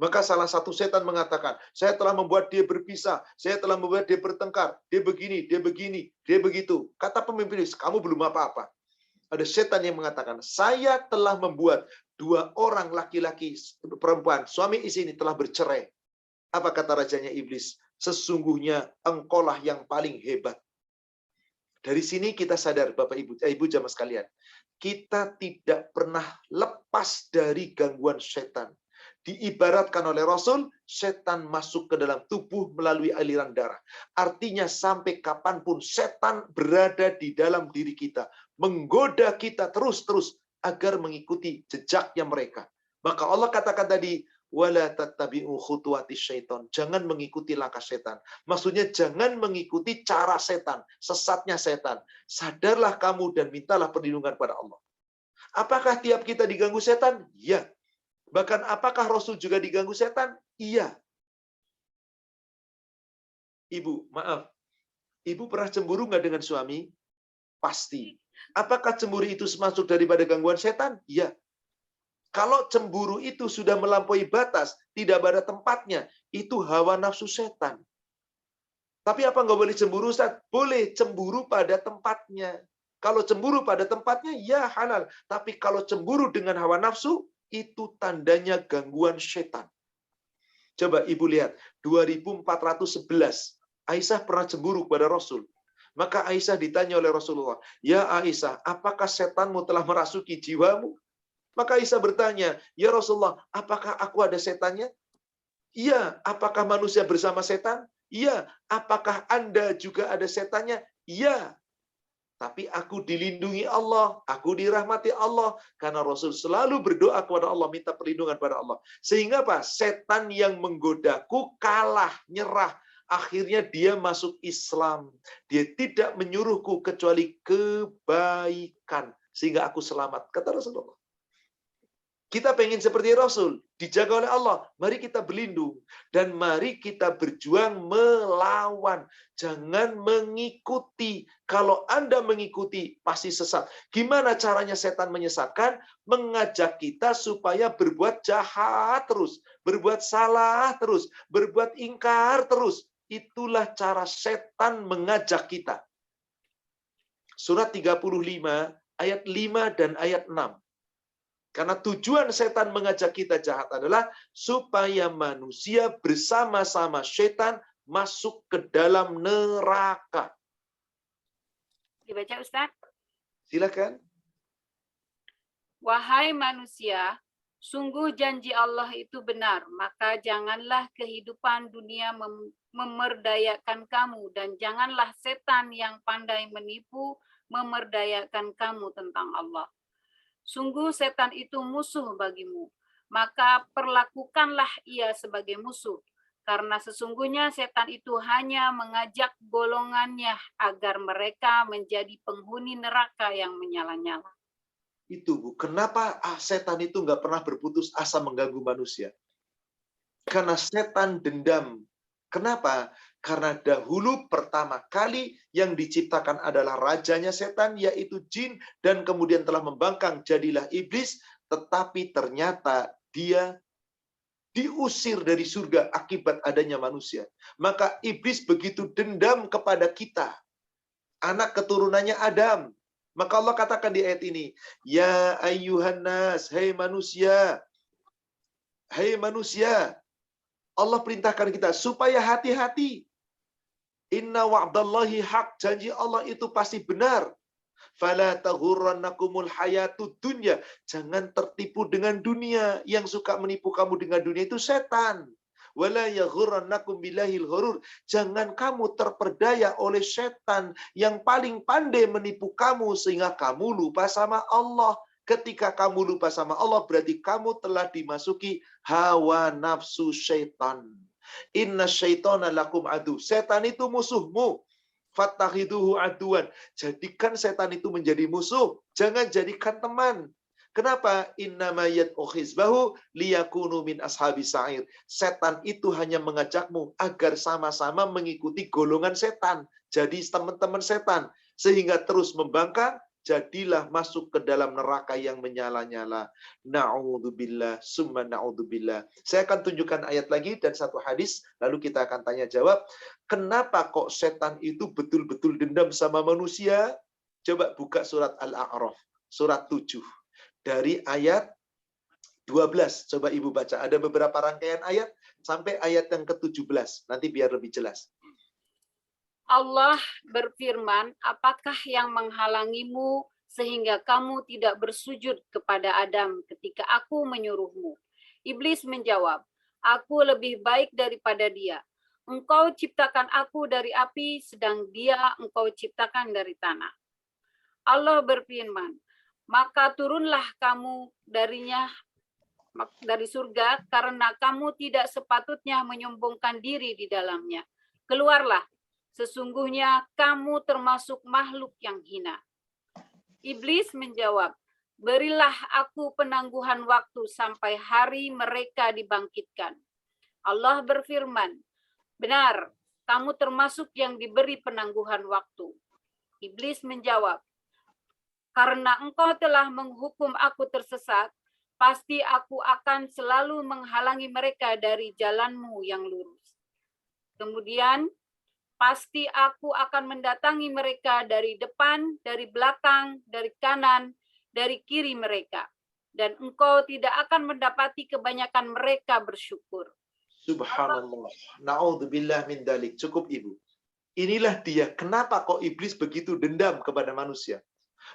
Maka salah satu setan mengatakan, saya telah membuat dia berpisah, saya telah membuat dia bertengkar, dia begini, dia begitu. Kata pemimpin iblis, kamu belum apa-apa. Ada setan yang mengatakan, saya telah membuat 2 orang laki-laki perempuan, suami istri ini telah bercerai. Apa kata rajanya iblis? Sesungguhnya engkaulah yang paling hebat. Dari sini kita sadar, Bapak Ibu, Ibu jamaah sekalian, kita tidak pernah lepas dari gangguan setan. Diibaratkan oleh Rasul, setan masuk ke dalam tubuh melalui aliran darah. Artinya sampai kapanpun setan berada di dalam diri kita, menggoda kita terus-terus agar mengikuti jejaknya mereka. Maka Allah katakan tadi, wala tattabi'u khutuwati syaiton. Jangan mengikuti langkah setan. Maksudnya jangan mengikuti cara setan, sesatnya setan. Sadarlah kamu dan mintalah perlindungan pada Allah. Apakah tiap kita diganggu setan? Ya. Bahkan apakah Rasul juga diganggu setan? Iya. Ibu, maaf. Ibu pernah cemburu nggak dengan suami? Pasti. Apakah cemburu itu masuk daripada gangguan setan? Iya. Kalau cemburu itu sudah melampaui batas, tidak pada tempatnya, itu hawa nafsu setan. Tapi apa nggak boleh cemburu, Ustaz? Boleh cemburu pada tempatnya. Kalau cemburu pada tempatnya, ya halal. Tapi kalau cemburu dengan hawa nafsu, itu tandanya gangguan setan. Coba Ibu lihat, 2411. Aisyah pernah cemburu kepada Rasul. Maka Aisyah ditanya oleh Rasulullah, ya Aisyah, apakah setanmu telah merasuki jiwamu? Maka Aisyah bertanya, ya Rasulullah, apakah aku ada setannya? Iya. Apakah manusia bersama setan? Iya. Apakah Anda juga ada setannya? Iya. Tapi aku dilindungi Allah, aku dirahmati Allah, karena Rasul selalu berdoa kepada Allah, minta perlindungan pada Allah. Sehingga apa? Setan yang menggodaku kalah, nyerah. Akhirnya dia masuk Islam. Dia tidak menyuruhku kecuali kebaikan. Sehingga aku selamat. Kata Rasulullah. Kita pengen seperti Rasul, dijaga oleh Allah. Mari kita berlindung. Dan mari kita berjuang melawan. Jangan mengikuti. Kalau Anda mengikuti, pasti sesat. Gimana caranya setan menyesatkan? Mengajak kita supaya berbuat jahat terus. Berbuat salah terus. Berbuat ingkar terus. Itulah cara setan mengajak kita. Surat 35, ayat 5 dan ayat 6. Karena tujuan setan mengajak kita jahat adalah supaya manusia bersama-sama setan masuk ke dalam neraka. Dibaca Ustaz. Silakan. Wahai manusia, sungguh janji Allah itu benar, maka janganlah kehidupan dunia memerdayakan kamu, dan janganlah setan yang pandai menipu memerdayakan kamu tentang Allah. Sungguh setan itu musuh bagimu, maka perlakukanlah ia sebagai musuh, karena sesungguhnya setan itu hanya mengajak golongannya agar mereka menjadi penghuni neraka yang menyala-nyala. Itu Bu, kenapa setan itu nggak pernah berputus asa mengganggu manusia? Karena setan dendam. Kenapa? Karena dahulu pertama kali yang diciptakan adalah rajanya setan, yaitu jin, dan kemudian telah membangkang jadilah iblis, tetapi ternyata dia diusir dari surga akibat adanya manusia. Maka iblis begitu dendam kepada kita, anak keturunannya Adam. Maka Allah katakan di ayat ini, ya ayyuhan nas, hai manusia, Allah perintahkan kita supaya hati-hati. Inna wa'dallahi haq, janji Allah itu pasti benar. Fala taghurrannakumul hayatud dunya, jangan tertipu dengan dunia. Yang suka menipu kamu dengan dunia itu setan. Wala yaghurrannakum billahil ghurur, jangan kamu terperdaya oleh setan yang paling pandai menipu kamu sehingga kamu lupa sama Allah. Ketika kamu lupa sama Allah, berarti kamu telah dimasuki hawa nafsu syaitan. Inna syaitana lakum adu. Setan itu musuhmu. Fattakhiduhu aduan. Jadikan setan itu menjadi musuh. Jangan jadikan teman. Kenapa? Innama yad'u hizbahu liyakunu min ashabis sa'ir. Setan itu hanya mengajakmu agar sama-sama mengikuti golongan setan. Jadi teman-teman setan. Sehingga terus membangkang. Jadilah masuk ke dalam neraka yang menyala-nyala. Na'udzubillah, summa na'udzubillah. Saya akan tunjukkan ayat lagi dan satu hadis, lalu kita akan tanya jawab. Kenapa kok setan itu betul-betul dendam sama manusia? Coba buka surat Al-A'raf, surat 7. Dari ayat 12. Coba Ibu baca. Ada beberapa rangkaian ayat sampai ayat yang ke-17. Nanti biar lebih jelas. Allah berfirman, apakah yang menghalangimu sehingga kamu tidak bersujud kepada Adam ketika aku menyuruhmu? Iblis menjawab, aku lebih baik daripada dia. Engkau ciptakan aku dari api, sedang dia engkau ciptakan dari tanah. Allah berfirman, maka turunlah kamu dari surga karena kamu tidak sepatutnya menyombongkan diri di dalamnya. Keluarlah. Sesungguhnya kamu termasuk makhluk yang hina. Iblis menjawab, berilah aku penangguhan waktu sampai hari mereka dibangkitkan. Allah berfirman, benar, kamu termasuk yang diberi penangguhan waktu. Iblis menjawab, karena engkau telah menghukum aku tersesat, pasti aku akan selalu menghalangi mereka dari jalanmu yang lurus. Kemudian, pasti aku akan mendatangi mereka dari depan, dari belakang, dari kanan, dari kiri mereka. Dan engkau tidak akan mendapati kebanyakan mereka bersyukur. Subhanallah. Na'udzubillah min dalik. Cukup Ibu. Inilah dia. Kenapa kok iblis begitu dendam kepada manusia?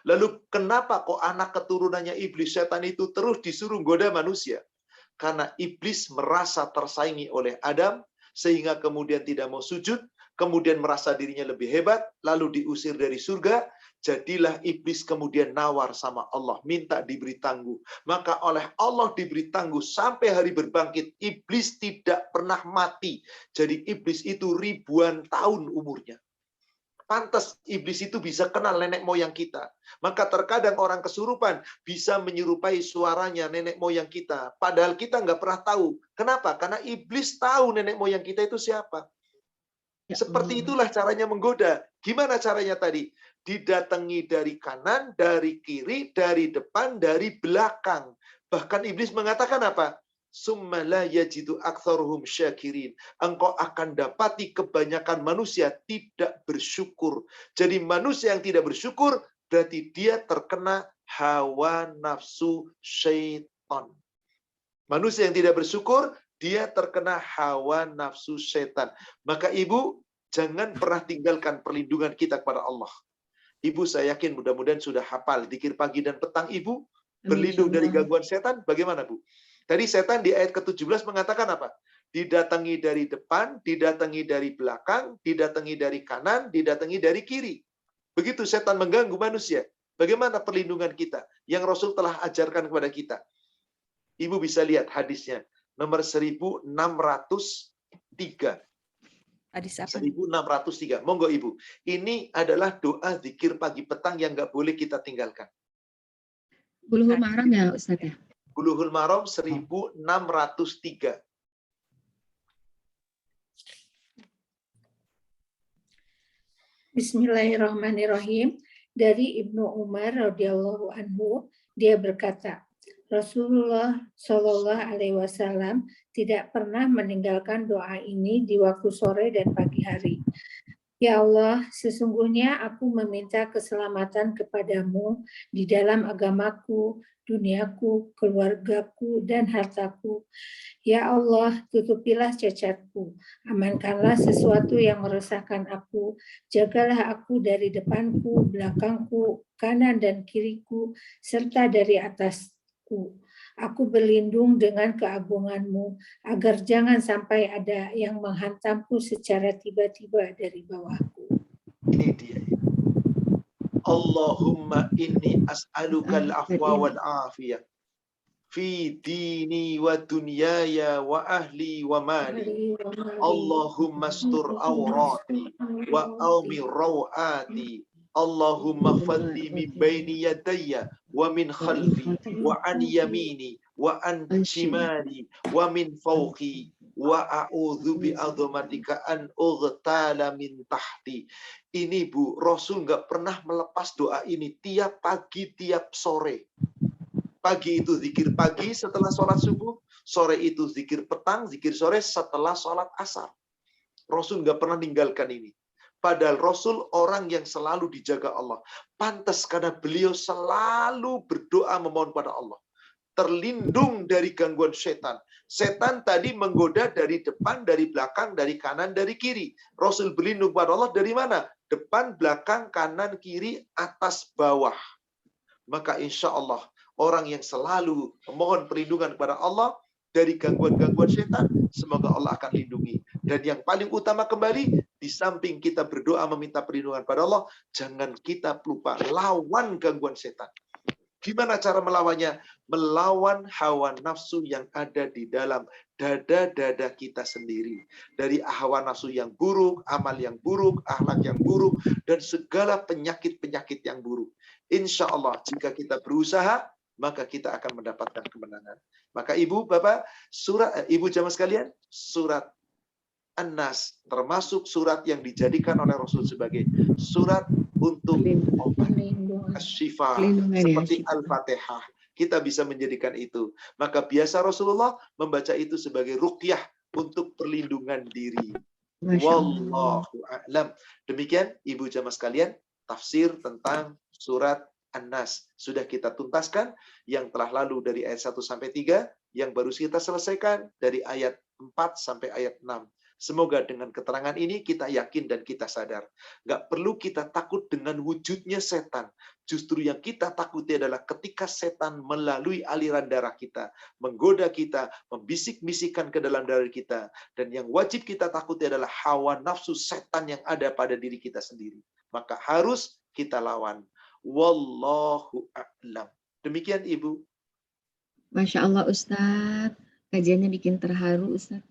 Lalu kenapa kok anak keturunannya iblis, setan itu terus disuruh goda manusia? Karena iblis merasa tersaingi oleh Adam, sehingga kemudian tidak mau sujud, kemudian merasa dirinya lebih hebat, lalu diusir dari surga, jadilah iblis kemudian nawar sama Allah, minta diberi tangguh. Maka oleh Allah diberi tangguh sampai hari berbangkit, iblis tidak pernah mati. Jadi iblis itu ribuan tahun umurnya. Pantas iblis itu bisa kenal nenek moyang kita. Maka terkadang orang kesurupan bisa menyerupai suaranya nenek moyang kita. Padahal kita nggak pernah tahu. Kenapa? Karena iblis tahu nenek moyang kita itu siapa. Ya Seperti Allah. itulah caranya menggoda. Gimana caranya tadi? Didatangi dari kanan, dari kiri, dari depan, dari belakang. Bahkan iblis mengatakan apa? Summa la yajidu aktsaruhum syakirin. Engkau akan dapati kebanyakan manusia tidak bersyukur. Jadi manusia yang tidak bersyukur berarti dia terkena hawa nafsu syaitan. Manusia yang tidak bersyukur dia terkena hawa nafsu syaitan. Maka ibu jangan pernah tinggalkan perlindungan kita kepada Allah. Ibu saya yakin mudah-mudahan sudah hafal zikir pagi dan petang ibu. Berlindung dari gangguan setan. Bagaimana Bu? Tadi setan di ayat ke-17 mengatakan apa? Didatangi dari depan, didatangi dari belakang, didatangi dari kanan, didatangi dari kiri. Begitu setan mengganggu manusia. Bagaimana perlindungan kita yang Rasul telah ajarkan kepada kita? Ibu bisa lihat hadisnya. Nomor 1603. Hadis apa? 1603. Monggo Ibu. Ini adalah doa zikir pagi petang yang nggak boleh kita tinggalkan. Bulughul Maram ya Ustaz ya? Bulughul Maram 1603. Bismillahirrahmanirrahim. Dari Ibnu Umar radhiyallahu anhu, dia berkata, Rasulullah Shallallahu Alaihi Wasallam tidak pernah meninggalkan doa ini di waktu sore dan pagi hari. Ya Allah, sesungguhnya aku meminta keselamatan kepadamu di dalam agamaku, duniaku, keluargaku, dan hartaku. Ya Allah, tutupilah cacatku, amankanlah sesuatu yang meresahkan aku, jagalah aku dari depanku, belakangku, kanan dan kiriku, serta dari atasku. Aku berlindung dengan keagunganmu, agar jangan sampai ada yang menghantamku secara tiba-tiba dari bawahku. Ini dia. Allahumma inni as'aluka al-afwa wal afiyah fi dini wa dunyaya wa ahli wa mali. Allahumma astur awrati wa awmi rawati. Allahumma fadli min baini yadayya wa min khalfi wa an yamini wa an shimali wa min fawqi wa a'udzu bi azmatika an ughtala min tahti. Ini Bu, Rasul nggak pernah melepas doa ini tiap pagi, tiap sore. Pagi itu zikir pagi setelah sholat subuh, sore itu zikir petang, zikir sore setelah sholat asar. Rasul nggak pernah ninggalkan ini. Padahal Rasul orang yang selalu dijaga Allah. Pantas karena beliau selalu berdoa memohon pada Allah. Terlindung dari gangguan setan. Setan tadi menggoda dari depan, dari belakang, dari kanan, dari kiri. Rasul berlindung pada Allah dari mana? Depan, belakang, kanan, kiri, atas, bawah. Maka insya Allah orang yang selalu memohon perlindungan kepada Allah dari gangguan-gangguan setan, semoga Allah akan lindungi. Dan yang paling utama kembali, di samping kita berdoa meminta perlindungan pada Allah, jangan kita lupa lawan gangguan setan. Gimana cara melawannya? Melawan hawa nafsu yang ada di dalam dada-dada kita sendiri. Dari hawa nafsu yang buruk, amal yang buruk, akhlak yang buruk, dan segala penyakit-penyakit yang buruk. Insya Allah, jika kita berusaha, maka kita akan mendapatkan kemenangan. Maka Ibu, Bapak, Ibu jamaah sekalian, surat An-Nas termasuk surat yang dijadikan oleh Rasul sebagai surat untuk obat, asy-syifa, seperti Al-Fatihah. Kita bisa menjadikan itu. Maka biasa Rasulullah membaca itu sebagai ruqyah untuk perlindungan diri. Wallahu a'lam. Demikian Ibu jamaah sekalian, tafsir tentang surat An-Nas. Sudah kita tuntaskan yang telah lalu dari ayat 1 sampai 3, yang baru kita selesaikan dari ayat 4 sampai ayat 6. Semoga dengan keterangan ini kita yakin dan kita sadar. Nggak perlu kita takut dengan wujudnya setan. Justru yang kita takuti adalah ketika setan melalui aliran darah kita, menggoda kita, membisik-bisikkan ke dalam darah kita. Dan yang wajib kita takuti adalah hawa nafsu setan yang ada pada diri kita sendiri. Maka harus kita lawan. Wallahu a'lam. Demikian Ibu. Masya Allah Ustadz, kajiannya bikin terharu Ustadz.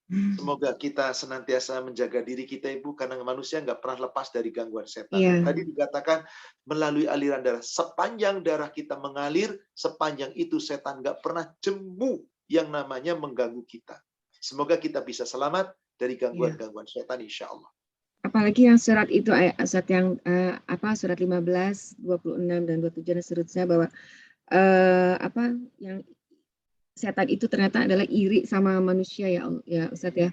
Semoga kita senantiasa menjaga diri kita, Ibu, karena manusia nggak pernah lepas dari gangguan setan. Iya. Tadi dikatakan melalui aliran darah. Sepanjang darah kita mengalir, sepanjang itu setan nggak pernah jemu yang namanya mengganggu kita. Semoga kita bisa selamat dari gangguan-gangguan setan, insya Allah. Apalagi yang surat itu, surat yang surat 15, 26 dan 27 dan seterusnya, bahwa yang setan itu ternyata adalah iri sama manusia, ya Ustadz ya.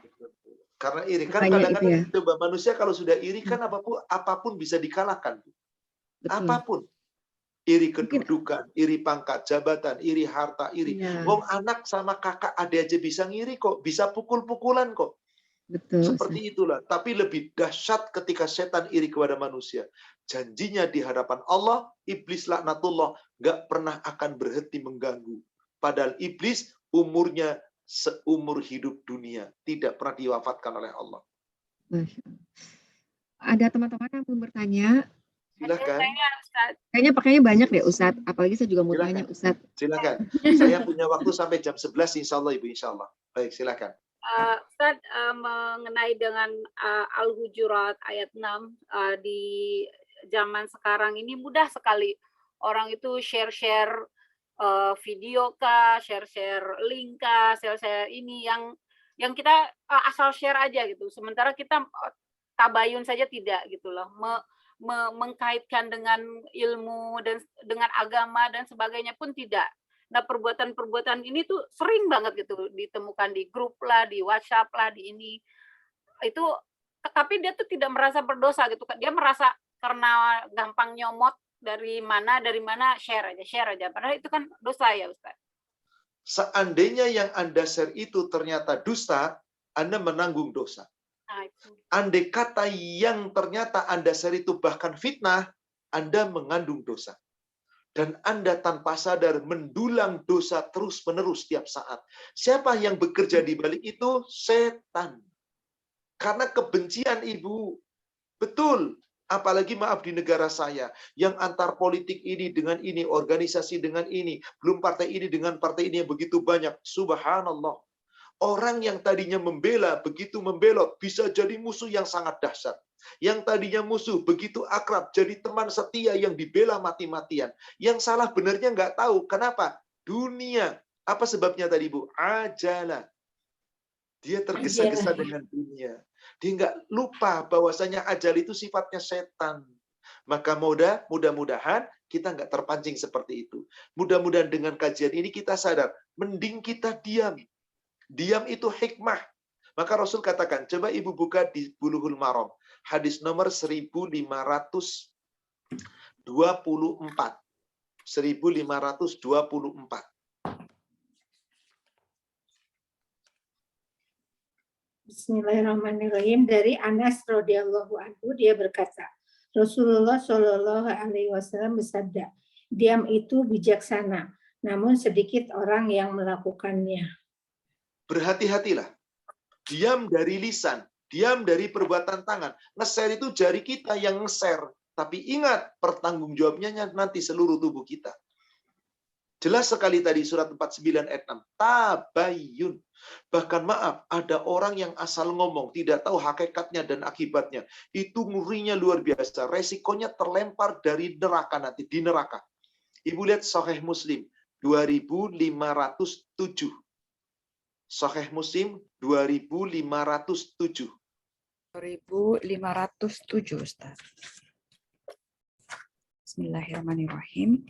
Karena iri kan Makanya kadang-kadang itu ya. coba manusia kalau sudah iri kan apapun bisa dikalahkan. Betul. Apapun. Iri kedudukan, iri pangkat jabatan, iri harta, iri. Iya. Wong anak sama kakak adik aja bisa ngiri kok, bisa pukul-pukulan kok. Betul. Seperti itulah. Tapi lebih dahsyat ketika setan iri kepada manusia. Janjinya di hadapan Allah, iblis laknatullah nggak pernah akan berhenti mengganggu. Padahal iblis umurnya seumur hidup dunia, tidak pernah diwafatkan oleh Allah. Masya Allah. Ada teman-teman yang mau bertanya? Silakan. Kayaknya pakainya banyak deh Ustadz. Apalagi saya juga mau Silakan. tanya Ustadz. Silakan. Saya punya waktu sampai jam 11 insya Allah Ibu, insya Allah. Baik, silakan. Ustadz, mengenai dengan Al-Hujurat ayat 6, di zaman sekarang ini mudah sekali orang itu share-share video kah, share-share link kah, share-share ini yang kita asal share aja gitu. Sementara kita tabayun saja tidak gitu loh. Mengkaitkan dengan ilmu dan dengan agama dan sebagainya pun tidak. Nah, perbuatan-perbuatan ini tuh sering banget gitu ditemukan di grup lah, di WhatsApp lah, di ini. Itu tapi dia tuh tidak merasa berdosa gitu. Dia merasa karena gampang nyomot dari mana share aja. Padahal itu kan dosa ya, Ustaz. Seandainya yang Anda share itu ternyata dusta, Anda menanggung dosa. Nah, itu. Andai kata yang ternyata Anda share itu bahkan fitnah, Anda mengandung dosa. Dan Anda tanpa sadar mendulang dosa terus-menerus setiap saat. Siapa yang bekerja di balik itu? Setan. Karena kebencian, Ibu. Betul. Apalagi maaf di negara saya, yang antar politik ini dengan ini, organisasi dengan ini, belum partai ini dengan partai ini yang begitu banyak. Subhanallah. Orang yang tadinya membela, begitu membelot, bisa jadi musuh yang sangat dahsyat. Yang tadinya musuh, begitu akrab, jadi teman setia yang dibela mati-matian. Yang salah benarnya nggak tahu. Kenapa? Dunia. Apa sebabnya tadi, Bu? Ajalah. Dia tergesa-gesa dengan dunia. Dia nggak lupa bahwasanya ajal itu sifatnya setan. Maka mudah-mudahan kita nggak terpancing seperti itu. Mudah-mudahan dengan kajian ini kita sadar, mending kita diam. Diam itu hikmah. Maka Rasul katakan, coba Ibu buka di Bulughul Maram. Hadis nomor 1524. 1524. Bismillahirrahmanirrahim. Dari Anas radhiyallahu anhu, dia berkata, Rasulullah Shallallahu alaihi wasallam bersabda, diam itu bijaksana, namun sedikit orang yang melakukannya. Berhati-hatilah. Diam dari lisan, diam dari perbuatan tangan. Nge-share itu jari kita yang nge-share. Tapi ingat, pertanggungjawabnya nanti seluruh tubuh kita. Jelas sekali tadi surat 49 ayat 6. Tabayyun. Bahkan maaf, ada orang yang asal ngomong, tidak tahu hakikatnya dan akibatnya. Itu ngerinya luar biasa. Resikonya terlempar dari neraka nanti, di neraka. Ibu lihat Sahih Muslim, 2507. Sahih Muslim, 2507. 2507, Ustaz. Bismillahirrahmanirrahim.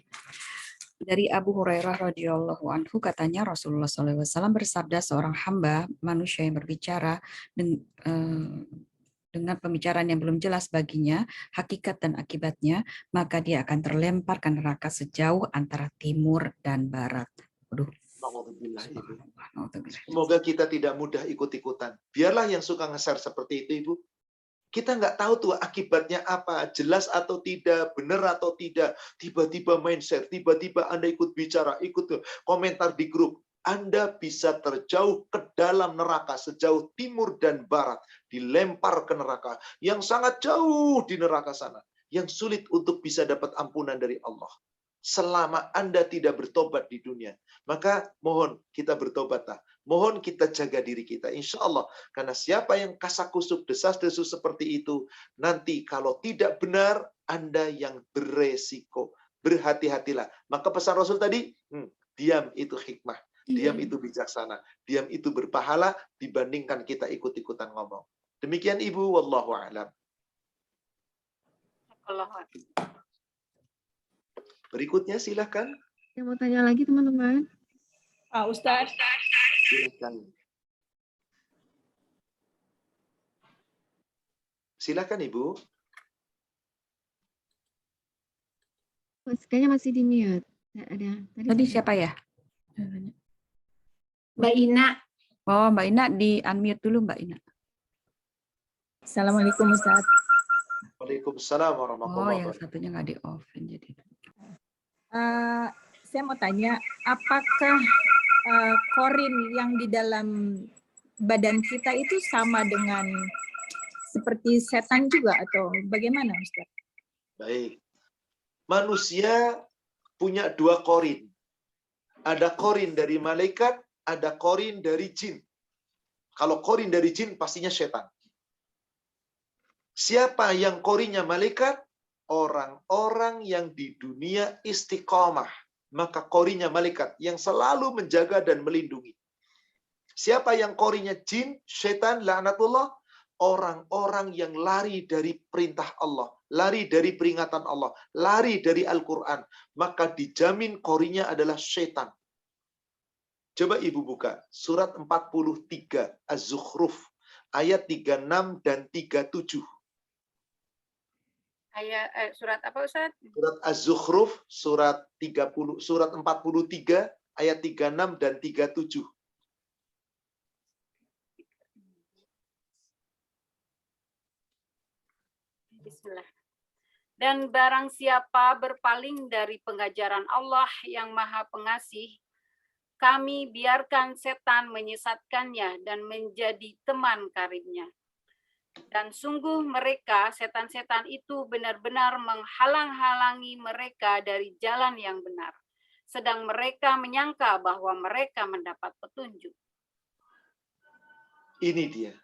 Dari Abu Hurairah radhiyallahu anhu katanya Rasulullah SAW bersabda, seorang hamba manusia yang berbicara dengan pembicaraan yang belum jelas baginya hakikat dan akibatnya, maka dia akan terlempar ke neraka sejauh antara timur dan barat. Aduh. Semoga kita tidak mudah ikut-ikutan. Biarlah yang suka nge-share seperti itu, Ibu. Kita nggak tahu tuh akibatnya apa, jelas atau tidak, benar atau tidak. Tiba-tiba main share, tiba-tiba Anda ikut bicara, ikut komentar di grup. Anda bisa terjauh ke dalam neraka sejauh timur dan barat. Dilempar ke neraka yang sangat jauh di neraka sana. Yang sulit untuk bisa dapat ampunan dari Allah. selama Anda tidak bertobat di dunia. Maka mohon kita bertobatlah. Mohon kita jaga diri kita. Insya Allah. Karena siapa yang kasakusuk, desas-desus seperti itu, nanti kalau tidak benar, Anda yang beresiko. Berhati-hatilah. Maka pesan Rasul tadi, diam itu hikmah. Diam itu bijaksana. Diam itu berpahala dibandingkan kita ikut-ikutan ngomong. Demikian Ibu, wallahu a'lam. Berikutnya silahkan. Yang mau tanya lagi teman-teman? Pak Ustadz. Silahkan. Silahkan Ibu. Kayaknya masih di mute. Ada. Tadi siapa ya? Mbak Ina. Oh, Mbak Ina di unmute dulu, Mbak Ina. Assalamualaikum Ustadz. Waalaikumsalam Oh, warahmatullahi yang wabarakatuh. satunya nggak di off jadi. Saya mau tanya, apakah korin yang di dalam badan kita itu sama dengan seperti setan juga atau bagaimana Ustaz? Baik. Manusia punya dua korin. Ada korin dari malaikat, ada korin dari jin. Kalau korin dari jin pastinya setan. Siapa yang korinnya malaikat? Orang-orang yang di dunia istiqomah. Maka korinnya malaikat yang selalu menjaga dan melindungi. Siapa yang korinnya jin, setan, laknatullah? Orang-orang yang lari dari perintah Allah, lari dari peringatan Allah, lari dari Al-Quran. Maka dijamin korinnya adalah setan. Coba Ibu buka surat 43 Az-Zukhruf ayat 36 dan 37. Ayat surat apa Ustaz? Surat Az-Zukhruf surat 43 ayat 36 dan 37. Bismillah. Dan barang siapa berpaling dari pengajaran Allah yang Maha Pengasih, kami biarkan setan menyesatkannya dan menjadi teman karibnya. Dan sungguh mereka, setan-setan itu benar-benar menghalang-halangi mereka dari jalan yang benar. Sedang mereka menyangka bahwa mereka mendapat petunjuk. Ini dia.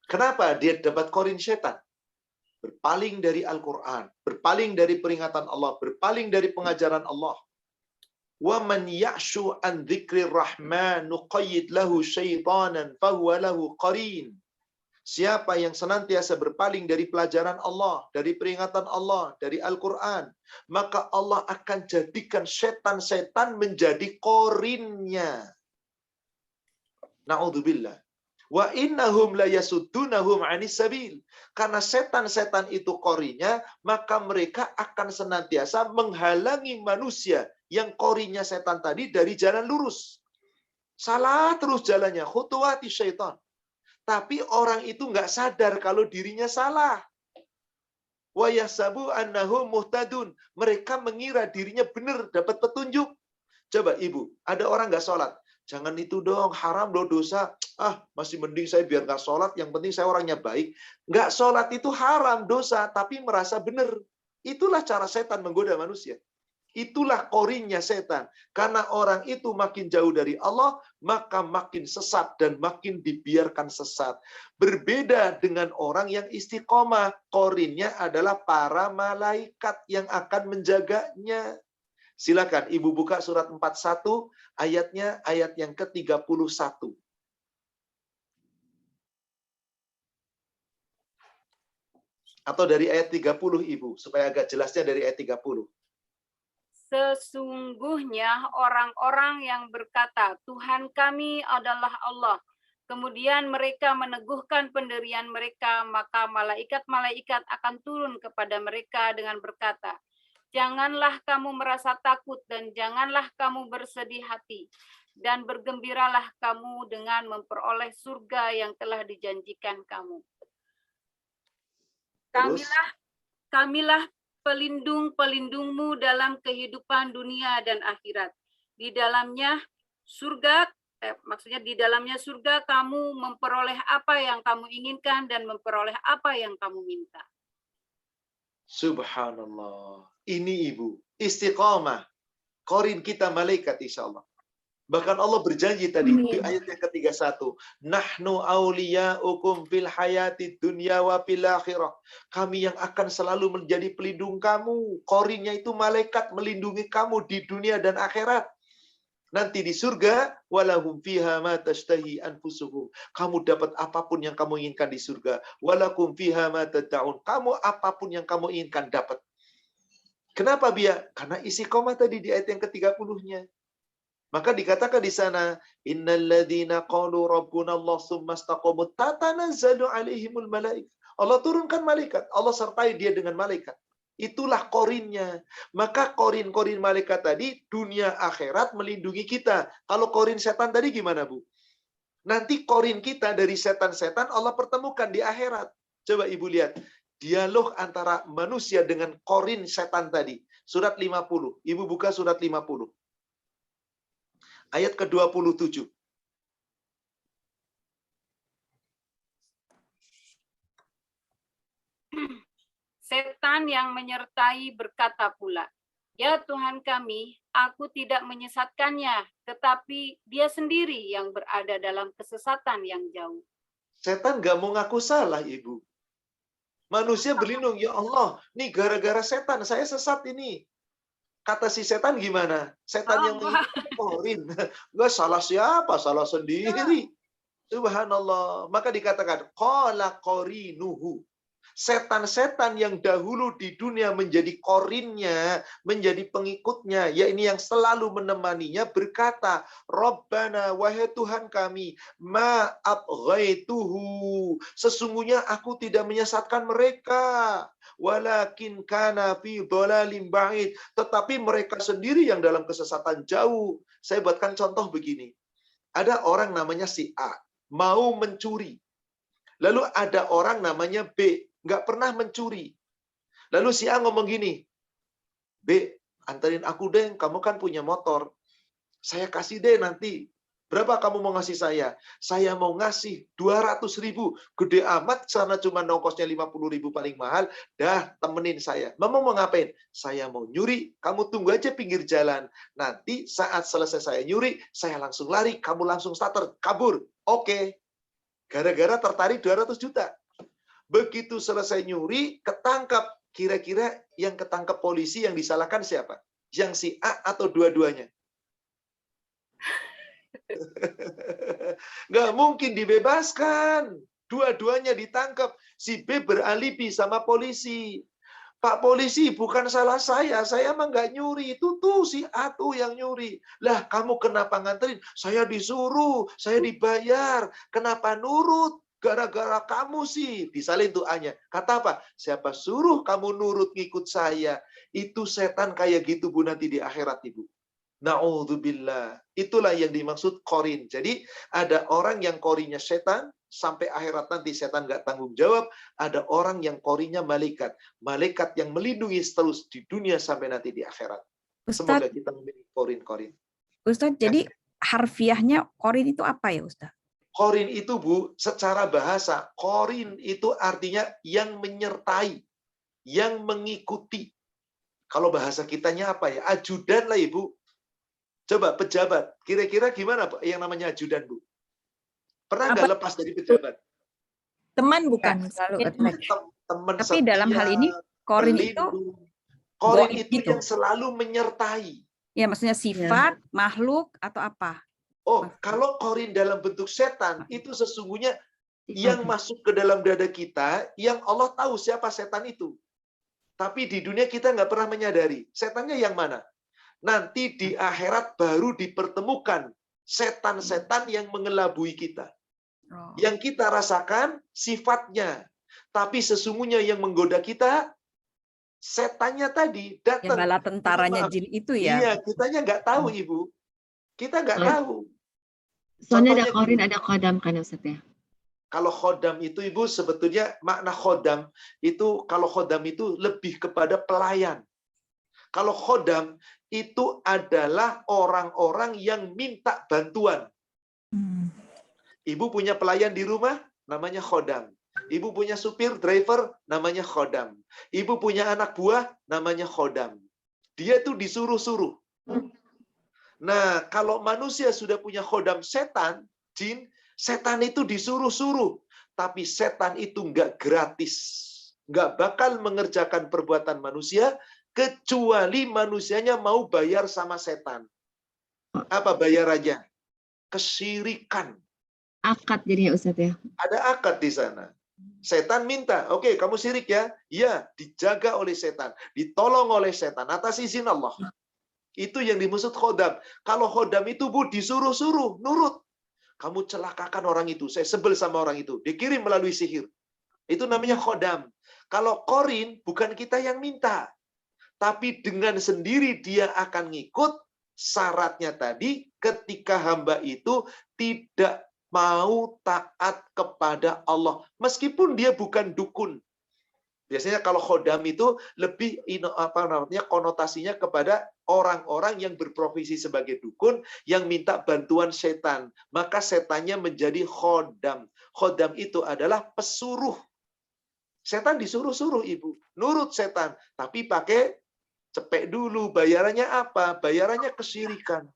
Kenapa dia dapat korin setan? Berpaling dari Al-Quran, berpaling dari peringatan Allah, berpaling dari pengajaran Allah. وَمَنْ يَعْشُ عَنْ ذِكْرِ الرَّحْمَنِ نُقَيِّدْ لَهُ شَيْطَانًا فَهُوَ لَهُ قَرِينٌ. Siapa yang senantiasa berpaling dari pelajaran Allah, dari peringatan Allah, dari Al-Quran, maka Allah akan jadikan setan-setan menjadi korinnya. Na'udzubillah. Wa innahum la yasuddunahum 'anis sabil. Karena setan-setan itu korinnya, maka mereka akan senantiasa menghalangi manusia yang korinnya setan tadi dari jalan lurus. Salah terus jalannya, khutuwati syaitan. Tapi orang itu nggak sadar kalau dirinya salah. Wa yahsabu annahum muhtadun. Mereka mengira dirinya benar, dapat petunjuk. Coba Ibu, ada orang nggak sholat. Jangan itu dong, haram loh, dosa. Masih mending saya biar nggak sholat, yang penting saya orangnya baik. Nggak sholat itu haram, dosa, tapi merasa benar. Itulah cara setan menggoda manusia. Itulah korinnya setan. Karena orang itu makin jauh dari Allah, maka makin sesat dan makin dibiarkan sesat. Berbeda dengan orang yang istiqomah. Korinnya adalah para malaikat yang akan menjaganya. Silakan Ibu buka surat 41 ayatnya ayat yang ke-31. Atau dari ayat 30 Ibu, supaya agak jelasnya dari ayat 30. Sesungguhnya orang-orang yang berkata, Tuhan kami adalah Allah. Kemudian mereka meneguhkan pendirian mereka, maka malaikat-malaikat akan turun kepada mereka dengan berkata, janganlah kamu merasa takut dan janganlah kamu bersedih hati. Dan bergembiralah kamu dengan memperoleh surga yang telah dijanjikan kamu. Kamilah pelindung-pelindungmu dalam kehidupan dunia dan akhirat. Di dalamnya surga, maksudnya di dalamnya surga kamu memperoleh apa yang kamu inginkan dan memperoleh apa yang kamu minta. Subhanallah. Ini Ibu, istiqomah. Korin kita malaikat insya Allah. Bahkan Allah berjanji tadi di ayat yang ke-31, nahnu auliyaukum fil hayati dunya wa fil akhirah. Kami yang akan selalu menjadi pelindung kamu. Korinnya itu malaikat melindungi kamu di dunia dan akhirat. Nanti di surga, walahum fiha ma tashtahi anfusuhum. Kamu dapat apapun yang kamu inginkan di surga. Walakum fiha ma tad'un. Kamu apapun yang kamu inginkan dapat. Kenapa biar? Karena isi koma tadi di ayat yang ke-30-nya. Maka dikatakan di sana, innalladzina qalu rabbuna Allah tsumma istaqamu tatanazzalu alaihimul malaik. Allah turunkan malaikat, Allah sertai dia dengan malaikat. Itulah korinnya. Maka korin-korin malaikat tadi dunia akhirat melindungi kita. Kalau korin setan tadi gimana, Bu? Nanti korin kita dari setan-setan Allah pertemukan di akhirat. Coba Ibu lihat. Dialog antara manusia dengan korin setan tadi. Surat 50. Ibu buka surat 50. Ayat ke-27. Setan yang menyertai berkata pula, "Ya Tuhan kami, aku tidak menyesatkannya, tetapi dia sendiri yang berada dalam kesesatan yang jauh." Setan gak mau ngaku salah, Ibu. Manusia berlindung, ya Allah, nih gara-gara setan, saya sesat ini. Kata si setan gimana? Setan yang mengikuti korin. Enggak salah siapa? Salah sendiri. Subhanallah. Maka dikatakan, qala qorinuhu. Setan-setan yang dahulu di dunia menjadi korinnya, menjadi pengikutnya, ya ini yang selalu menemaninya berkata, Rabbana, wahai Tuhan kami, ma abghaituhu. Sesungguhnya aku tidak menyesatkan mereka. Walakin kana fi dhalalim ba'id. Tetapi mereka sendiri yang dalam kesesatan jauh. Saya buatkan contoh begini. Ada orang namanya si A, mau mencuri. Lalu ada orang namanya B, nggak pernah mencuri. Lalu si A ngomong gini, B, anterin aku deh, kamu kan punya motor. Saya kasih deh nanti. Berapa kamu mau ngasih saya? Saya mau ngasih 200.000. Gede amat, karena cuma nongkosnya 50.000 paling mahal. Dah, temenin saya. Mama mau ngapain? Saya mau nyuri, kamu tunggu aja pinggir jalan. Nanti saat selesai saya nyuri, saya langsung lari, kamu langsung starter, kabur. Oke. Gara-gara tertarik 200 juta. Begitu selesai nyuri, ketangkap. Kira-kira yang ketangkap polisi yang disalahkan siapa? Yang si A atau dua-duanya? Nggak mungkin dibebaskan. Dua-duanya ditangkap. Si B beralibi sama polisi. Pak polisi, bukan salah saya mah nggak nyuri. Itu tuh si A tuh yang nyuri. Lah, kamu kenapa nganterin? Saya disuruh, saya dibayar. Kenapa nurut? Gara-gara kamu sih. Disalin tuh A-nya. Kata apa? Siapa suruh kamu nurut ngikut saya? Itu setan kayak gitu, Bu, nanti di akhirat, Ibu. Na'udzubillah. Itulah yang dimaksud korin. Jadi ada orang yang korinnya setan, sampai akhirat nanti setan nggak tanggung jawab. Ada orang yang korinnya malaikat. Malaikat yang melindungi terus di dunia sampai nanti di akhirat. Semoga Ustadz, kita memiliki korin-korin. Ustadz, jadi harfiahnya korin itu apa ya, Ustadz? Korin itu, Bu, secara bahasa, korin itu artinya yang menyertai, yang mengikuti. Kalau bahasa kitanya apa ya? Ajudan lah, Ibu. Coba pejabat, kira-kira gimana yang namanya ajudan, Bu? Pernah nggak lepas dari pejabat? Teman bukan? Selalu Ya, attach. Teman Tapi setia, dalam hal ini korin itu korin goib itu gitu. yang selalu menyertai. Ya, maksudnya sifat, makhluk atau apa? Oh, kalau korin dalam bentuk setan itu sesungguhnya yang masuk ke dalam dada kita, yang Allah tahu siapa setan itu. Tapi di dunia kita nggak pernah menyadari setannya yang mana. Nanti di akhirat baru dipertemukan setan-setan yang mengelabui kita. Yang kita rasakan sifatnya. Tapi sesungguhnya yang menggoda kita, setannya tadi datang. Yang bala tentaranya jin itu ya? Iya, kitanya nggak tahu, Ibu. Kita nggak tahu. Soalnya ada Contohnya korin, gini. ada kodam kan Ustaz ya? Kalau khodam itu, Ibu, sebetulnya makna khodam itu, kalau khodam itu lebih kepada pelayan. Kalau khodam itu adalah orang-orang yang minta bantuan. Ibu punya pelayan di rumah, namanya khodam. Ibu punya supir, driver, namanya khodam. Ibu punya anak buah, namanya khodam. Dia tuh disuruh-suruh. Nah, kalau manusia sudah punya khodam setan, jin, setan itu disuruh-suruh. Tapi setan itu nggak gratis. Nggak bakal mengerjakan perbuatan manusia, kecuali manusianya mau bayar sama setan. Apa bayarannya? Kesyirikan. Akad jadinya Ustadz ya. Ada akad di sana. Setan minta, oke, kamu syirik ya? Iya, dijaga oleh setan. Ditolong oleh setan atas izin Allah. Itu yang dimaksud khodam. Kalau khodam itu Bu disuruh-suruh, nurut. Kamu celakakan orang itu, saya sebel sama orang itu. Dikirim melalui sihir. Itu namanya khodam. Kalau korin, bukan kita yang minta. Tapi dengan sendiri dia akan ngikut. Syaratnya tadi, ketika hamba itu tidak mau taat kepada Allah. Meskipun dia bukan dukun. Biasanya kalau khodam itu lebih konotasinya kepada orang-orang yang berprofesi sebagai dukun yang minta bantuan setan. Maka setannya menjadi khodam. Khodam itu adalah pesuruh. Setan disuruh-suruh Ibu. Nurut setan. Tapi pakai cepek dulu. Bayarannya apa? Bayarannya kesyirikan.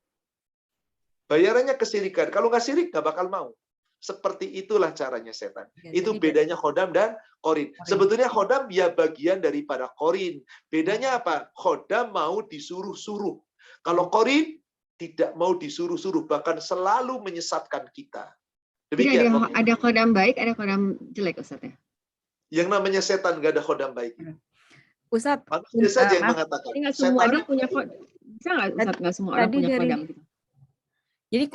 Bayarannya kesyirikan. Kalau nggak syirik, nggak bakal mau. Seperti itulah caranya setan. Ya, Itu jadi bedanya khodam dan korin. Sebetulnya khodam ya bagian daripada korin. Bedanya apa? Khodam mau disuruh-suruh. Kalau korin tidak mau disuruh-suruh, bahkan selalu menyesatkan kita. Jadi Demikian. ada khodam baik, ada khodam jelek Ustadz ya. Yang namanya setan nggak ada khodam baik. Ustadz, Manusia saja yang maaf, mengatakan. Jadi nggak semua Setan orang punya khodam. Bisa nggak Ustadz, nggak semua orang tadi punya dari- khodam gitu. jadi Ibu.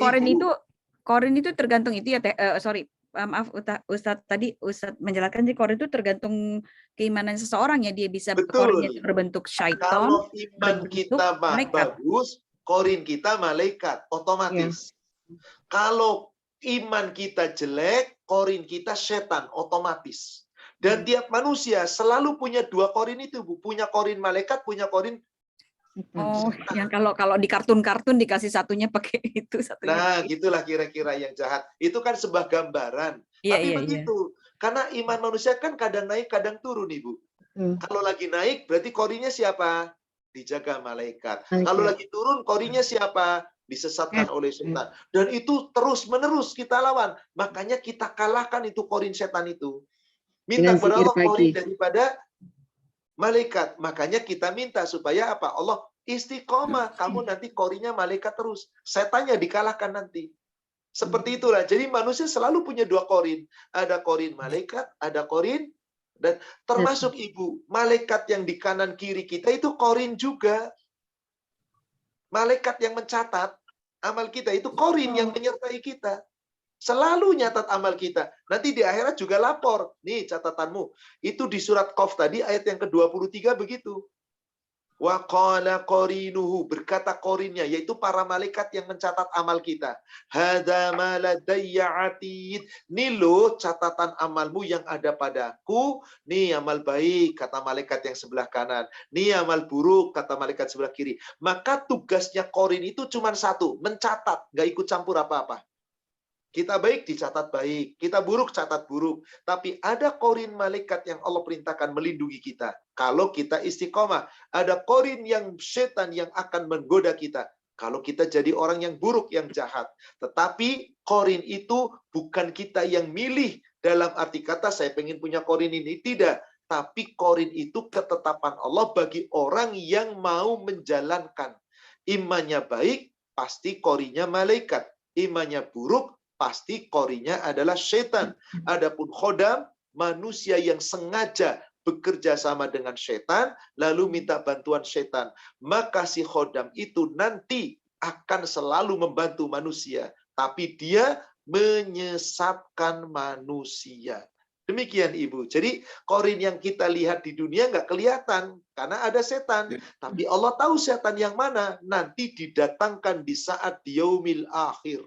korin itu tergantung itu ya, sorry. Maaf Ustadz, tadi Ustadz menjelaskan, jadi korin itu tergantung keimanan seseorang ya, dia bisa Betul. korinnya itu berbentuk syaitan. Kalau iman berbentuk kita malaikat. bagus, korin kita malaikat, otomatis. Kalau iman kita jelek, korin kita setan, otomatis. Dan tiap manusia selalu punya dua korin itu, Bu. Punya korin malaikat, punya korin. Oh, yang kalau di kartun-kartun dikasih satunya pakai itu, satunya. Nah, gitulah kira-kira yang jahat. Itu kan sebuah gambaran. Iya, Tapi iya, begitu. Karena iman manusia kan kadang naik, kadang turun, Ibu. Kalau lagi naik, berarti korinnya siapa? Dijaga malaikat. Kalau lagi turun, korinnya siapa? Disesatkan oleh setan. Dan itu terus-menerus kita lawan. Makanya kita kalahkan itu korin setan itu. Minta Dengan kepada zikir Allah korin pagi. daripada malaikat. Makanya kita minta supaya apa? Allah istiqomah. Kamu nanti korinnya malaikat terus. Setannya dikalahkan nanti. Seperti itulah. Jadi manusia selalu punya dua korin. Ada korin malaikat, ada korin. Dan termasuk Ibu, malaikat yang di kanan kiri kita itu korin juga. Malaikat yang mencatat amal kita itu korin yang menyertai kita. Selalu nyatat amal kita. Nanti di akhirat juga lapor. Nih catatanmu. Itu di surat Qaf tadi ayat yang ke-23 begitu. Wa qala qarinuhu, berkata korinnya, yaitu para malaikat yang mencatat amal kita. Hadza ma ladayya atid. Nih loh catatan amalmu yang ada padaku. Nih amal baik, kata malaikat yang sebelah kanan. Nih amal buruk, kata malaikat sebelah kiri. Maka tugasnya korin itu cuma satu, mencatat, nggak ikut campur apa-apa. Kita baik dicatat baik, kita buruk catat buruk. Tapi ada korin malaikat yang Allah perintahkan melindungi kita. Kalau kita istiqomah, ada korin yang setan yang akan menggoda kita. Kalau kita jadi orang yang buruk, yang jahat. Tetapi korin itu bukan kita yang milih. Dalam arti kata saya pengen punya korin ini, tidak. Tapi korin itu ketetapan Allah bagi orang yang mau menjalankan. Imannya baik, pasti korinnya malaikat. Imannya buruk, pasti korinnya adalah setan. Adapun khodam, manusia yang sengaja bekerja sama dengan setan, lalu minta bantuan setan. Maka si khodam itu nanti akan selalu membantu manusia. Tapi dia menyesatkan manusia. Demikian Ibu. Jadi korin yang kita lihat di dunia nggak kelihatan karena ada setan. Tapi Allah tahu setan yang mana. Nanti didatangkan di saat yaumil akhir.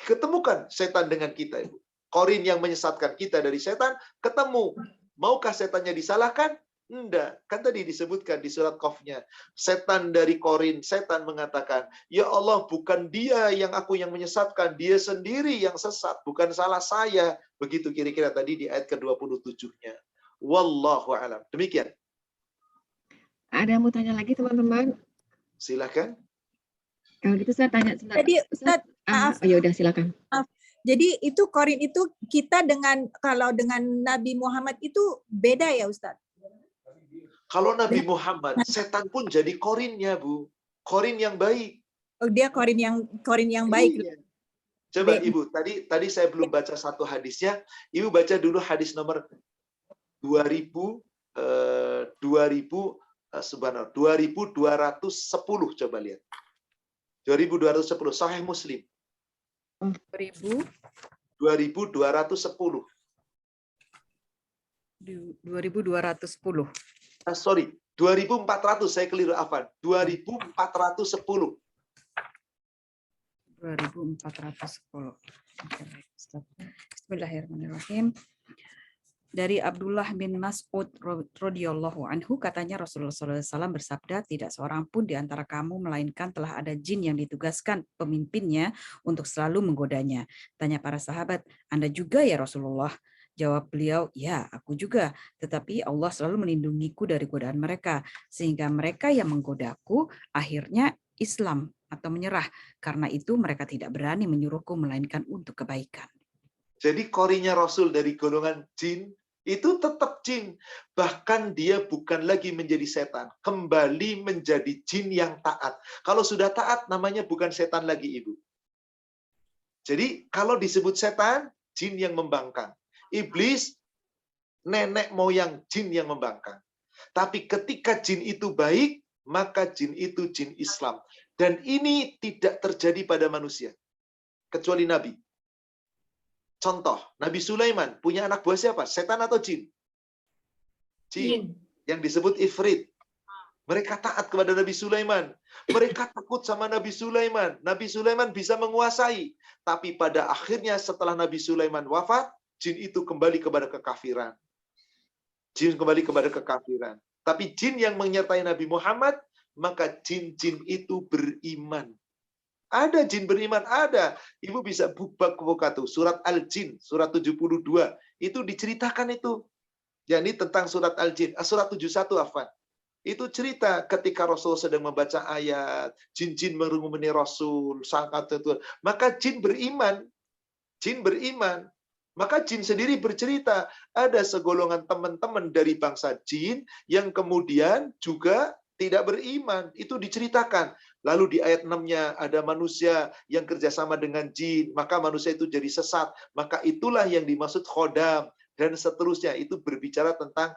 Ketemukan setan dengan kita, Ibu. Korin yang menyesatkan kita dari setan, ketemu. Maukah setannya disalahkan? Enggak. Kan tadi disebutkan di surat Qaf-nya. Setan dari korin, setan mengatakan, ya Allah, bukan dia yang aku yang menyesatkan, dia sendiri yang sesat, bukan salah saya. Begitu kira-kira tadi di ayat ke-27-nya. Wallahu a'lam. Demikian. Ada yang mau tanya lagi teman-teman? Silakan. Kalau gitu saya tanya sebentar. Jadi Ustaz, maaf. Oh, ya udah silakan. Jadi itu korin itu kita dengan kalau dengan Nabi Muhammad itu beda ya Ustaz? Kalau Nabi Muhammad, setan pun jadi korinnya, Bu. Korin yang baik. Oh, dia korin yang baik. Iya. Coba Be- Ibu, tadi saya belum baca satu hadisnya. Ibu baca dulu hadis nomor 2210 coba lihat. 2210 Sahih Muslim. 2000 2210. 2210. Sorry, 2400 saya keliru afan. 2410. 2410. Oke, baik, Ustaz. Bismillahirrahmanirrahim. Dari Abdullah bin Mas'ud radhiyallahu anhu katanya Rasulullah SAW bersabda, tidak seorang pun di antara kamu melainkan telah ada jin yang ditugaskan pemimpinnya untuk selalu menggodanya. Tanya para sahabat, Anda juga ya Rasulullah? Jawab beliau, ya aku juga. Tetapi Allah selalu melindungiku dari godaan mereka. Sehingga mereka yang menggodaku akhirnya Islam atau menyerah. Karena itu mereka tidak berani menyuruhku melainkan untuk kebaikan. Jadi korinya Rasul dari golongan jin itu tetap jin. Bahkan dia bukan lagi menjadi setan. Kembali menjadi jin yang taat. Kalau sudah taat namanya bukan setan lagi, Ibu. Jadi kalau disebut setan, jin yang membangkang. Iblis, nenek moyang jin yang membangkang. Tapi ketika jin itu baik, maka jin itu jin Islam. Dan ini tidak terjadi pada manusia. Kecuali Nabi. Contoh, Nabi Sulaiman punya anak buah siapa? Setan atau jin? Jin. Yang disebut Ifrit. Mereka taat kepada Nabi Sulaiman. Mereka takut sama Nabi Sulaiman. Nabi Sulaiman bisa menguasai. Tapi pada akhirnya setelah Nabi Sulaiman wafat, jin itu kembali kepada kekafiran. Jin kembali kepada kekafiran. Tapi jin yang menyertai Nabi Muhammad, maka jin-jin itu beriman. Ada jin beriman, ada. Ibu bisa buka tuh surat Al-Jin, surat 72. Itu diceritakan itu. Yakni tentang surat Al-Jin, surat 71 afwan. Itu cerita ketika Rasul sedang membaca ayat, jin-jin merumuni Rasul, sangat itu. Maka jin beriman. Jin beriman. Maka jin sendiri bercerita, ada segolongan teman-teman dari bangsa jin yang kemudian juga tidak beriman. Itu diceritakan. Lalu di ayat 6-nya ada manusia yang kerjasama dengan jin, maka manusia itu jadi sesat. Maka itulah yang dimaksud khodam. Dan seterusnya itu berbicara tentang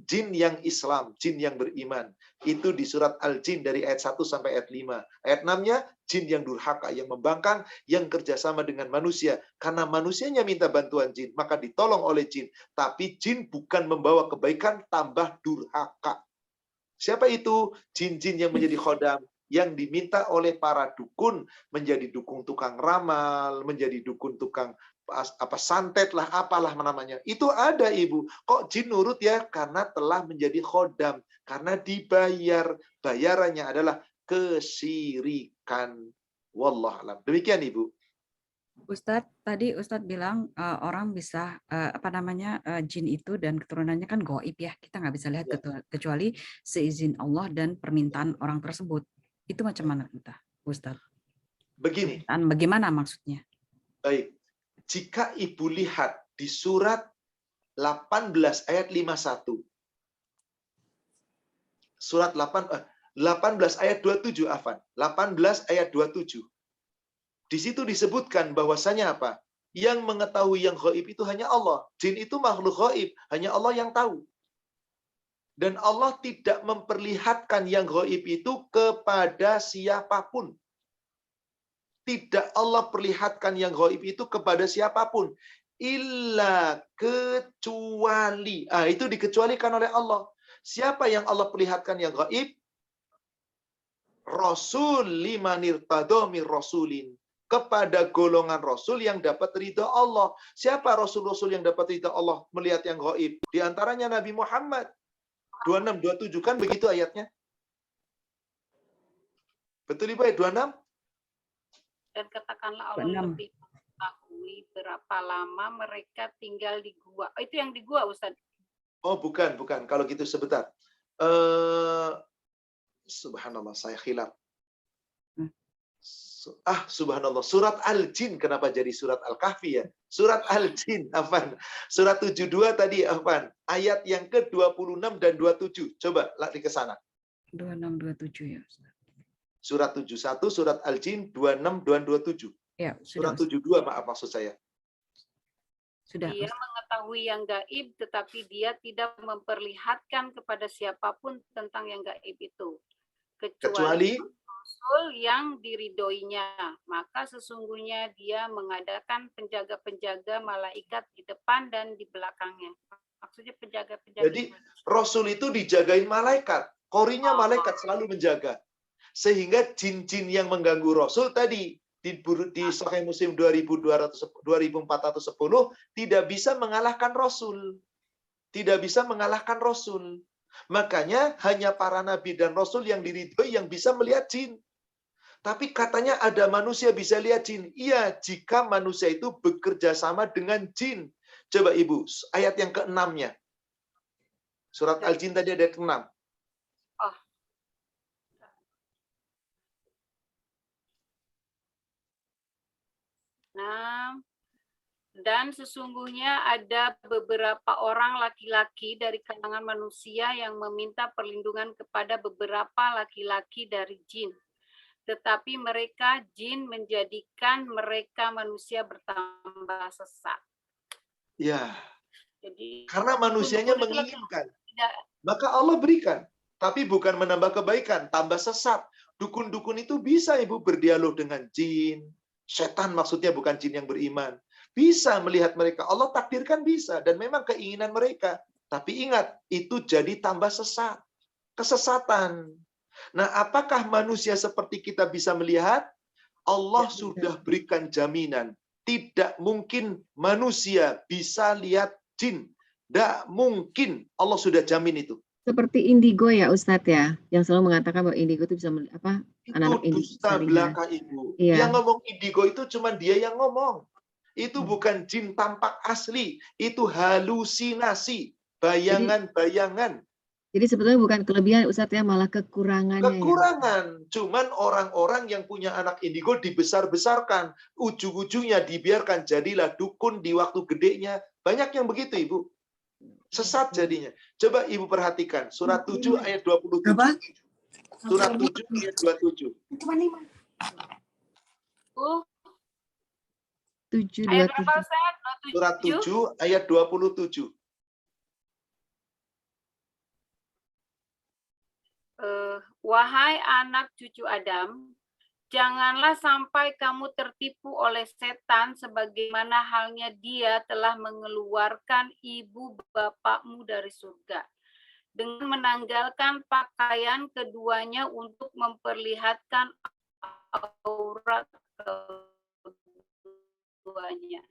jin yang Islam, jin yang beriman. Itu di surat Al-Jin dari ayat 1 sampai ayat 5. Ayat 6-nya, jin yang durhaka, yang membangkang, yang kerjasama dengan manusia. Karena manusianya minta bantuan jin, maka ditolong oleh jin. Tapi jin bukan membawa kebaikan, tambah durhaka. Siapa itu? Jin-jin yang menjadi khodam, yang diminta oleh para dukun menjadi dukun tukang ramal, menjadi dukun tukang santet lah, apalah namanya. Itu ada, Ibu. Kok jin nurut ya? Karena telah menjadi khodam, karena dibayar. Bayarannya adalah kesyirikan. Wallahualam. Demikian, Ibu. Ustadz, tadi Ustadz bilang orang bisa jin itu dan keturunannya kan gaib ya, kita nggak bisa lihat kecuali seizin Allah dan permintaan orang tersebut. Itu macam mana kita, Ustadz? Begini. Bagaimana maksudnya? Baik. Jika Ibu lihat di surat 18 ayat 51. Surat 18 ayat 27 afan. 18 ayat 27. Di situ disebutkan bahwasanya apa? Yang mengetahui yang gaib itu hanya Allah. Jin itu makhluk gaib, hanya Allah yang tahu. Dan Allah tidak memperlihatkan yang gaib itu kepada siapapun. Tidak Allah perlihatkan yang gaib itu kepada siapapun. Illa kecuali. Itu dikecualikan oleh Allah. Siapa yang Allah perlihatkan yang gaib? Rasul limanir tadomir rasulin. Kepada golongan Rasul yang dapat ridha Allah. Siapa Rasul-Rasul yang dapat ridha Allah melihat yang gaib? Di antaranya Nabi Muhammad. 26-27 kan begitu ayatnya? Betul Ibu ayat 26? Dan katakanlah Allah lebih mengetahui berapa lama mereka tinggal di gua. Itu yang di gua, Ustaz. Oh, bukan. Kalau gitu sebentar. Subhanallah, saya khilaf. Subhanallah. Surat Al-Jin, kenapa jadi surat Al-Kahfi ya? Surat Al-Jin, Afan. Surat 72 tadi, Afan. Ayat yang ke-26 dan 27. Coba lari ke sana. 26, 27 ya. Ustaz. Surat 71, surat Al-Jin, 26 dan 27. Ya, Surat sudah. 72, maaf maksud saya. Sudah. Dia mengetahui yang gaib, tetapi dia tidak memperlihatkan kepada siapapun tentang yang gaib itu. Kecuali Rasul yang diridhoinya, maka sesungguhnya dia mengadakan penjaga-penjaga malaikat di depan dan di belakangnya. Maksudnya penjaga-penjaga. jadi Rasul itu dijagain malaikat. Korinya malaikat selalu menjaga. Sehingga jin-jin yang mengganggu Rasul tadi di Sahih Muslim 2410 tidak bisa mengalahkan Rasul. Tidak bisa mengalahkan Rasul. Makanya hanya para nabi dan rasul yang diridhoi yang bisa melihat jin. Tapi katanya ada manusia bisa lihat jin. Iya, jika manusia itu bekerja sama dengan jin. Coba Ibu, ayat yang ke-6-nya. Surat Al-Jin tadi ada ke-6. Nah, dan sesungguhnya ada beberapa orang laki-laki dari kalangan manusia yang meminta perlindungan kepada beberapa laki-laki dari jin. Tetapi mereka jin menjadikan mereka manusia bertambah sesat. Ya, Jadi karena manusianya dukun-dukun itu menginginkan. tidak. Maka Allah berikan. Tapi bukan menambah kebaikan, tambah sesat. Dukun-dukun itu bisa Ibu berdialog dengan jin. Setan maksudnya bukan jin yang beriman. Bisa melihat mereka. Allah takdirkan bisa. Dan memang keinginan mereka. Tapi ingat, itu jadi tambah sesat. Kesesatan. Nah, apakah manusia seperti kita bisa melihat? Allah sudah berikan jaminan. Tidak mungkin manusia bisa lihat jin. Tidak mungkin. Allah sudah jamin itu. Seperti indigo ya Ustadz ya, yang selalu mengatakan bahwa indigo itu bisa anak-anak Itu indigo dusta bisa lihat. belaka Ibu. Iya. Yang ngomong indigo itu cuma dia yang ngomong. Itu bukan jin tampak asli. Itu halusinasi. Bayangan-bayangan. Jadi sebetulnya bukan kelebihan Ustadz ya, malah kekurangannya. Kekurangan. Cuman orang-orang yang punya anak indigo dibesar-besarkan. Ujung-ujungnya dibiarkan jadilah dukun di waktu gedenya. Banyak yang begitu Ibu. Sesat jadinya. Coba Ibu perhatikan. Surat 7 ayat 27. Surat 7 ayat 27. 7, Ayat 27. berapa, Ustaz? Surat 7 ayat 27. Wahai anak cucu Adam, janganlah sampai kamu tertipu oleh setan sebagaimana halnya dia telah mengeluarkan ibu bapakmu dari surga dengan menanggalkan pakaian keduanya untuk memperlihatkan aurat keduanya.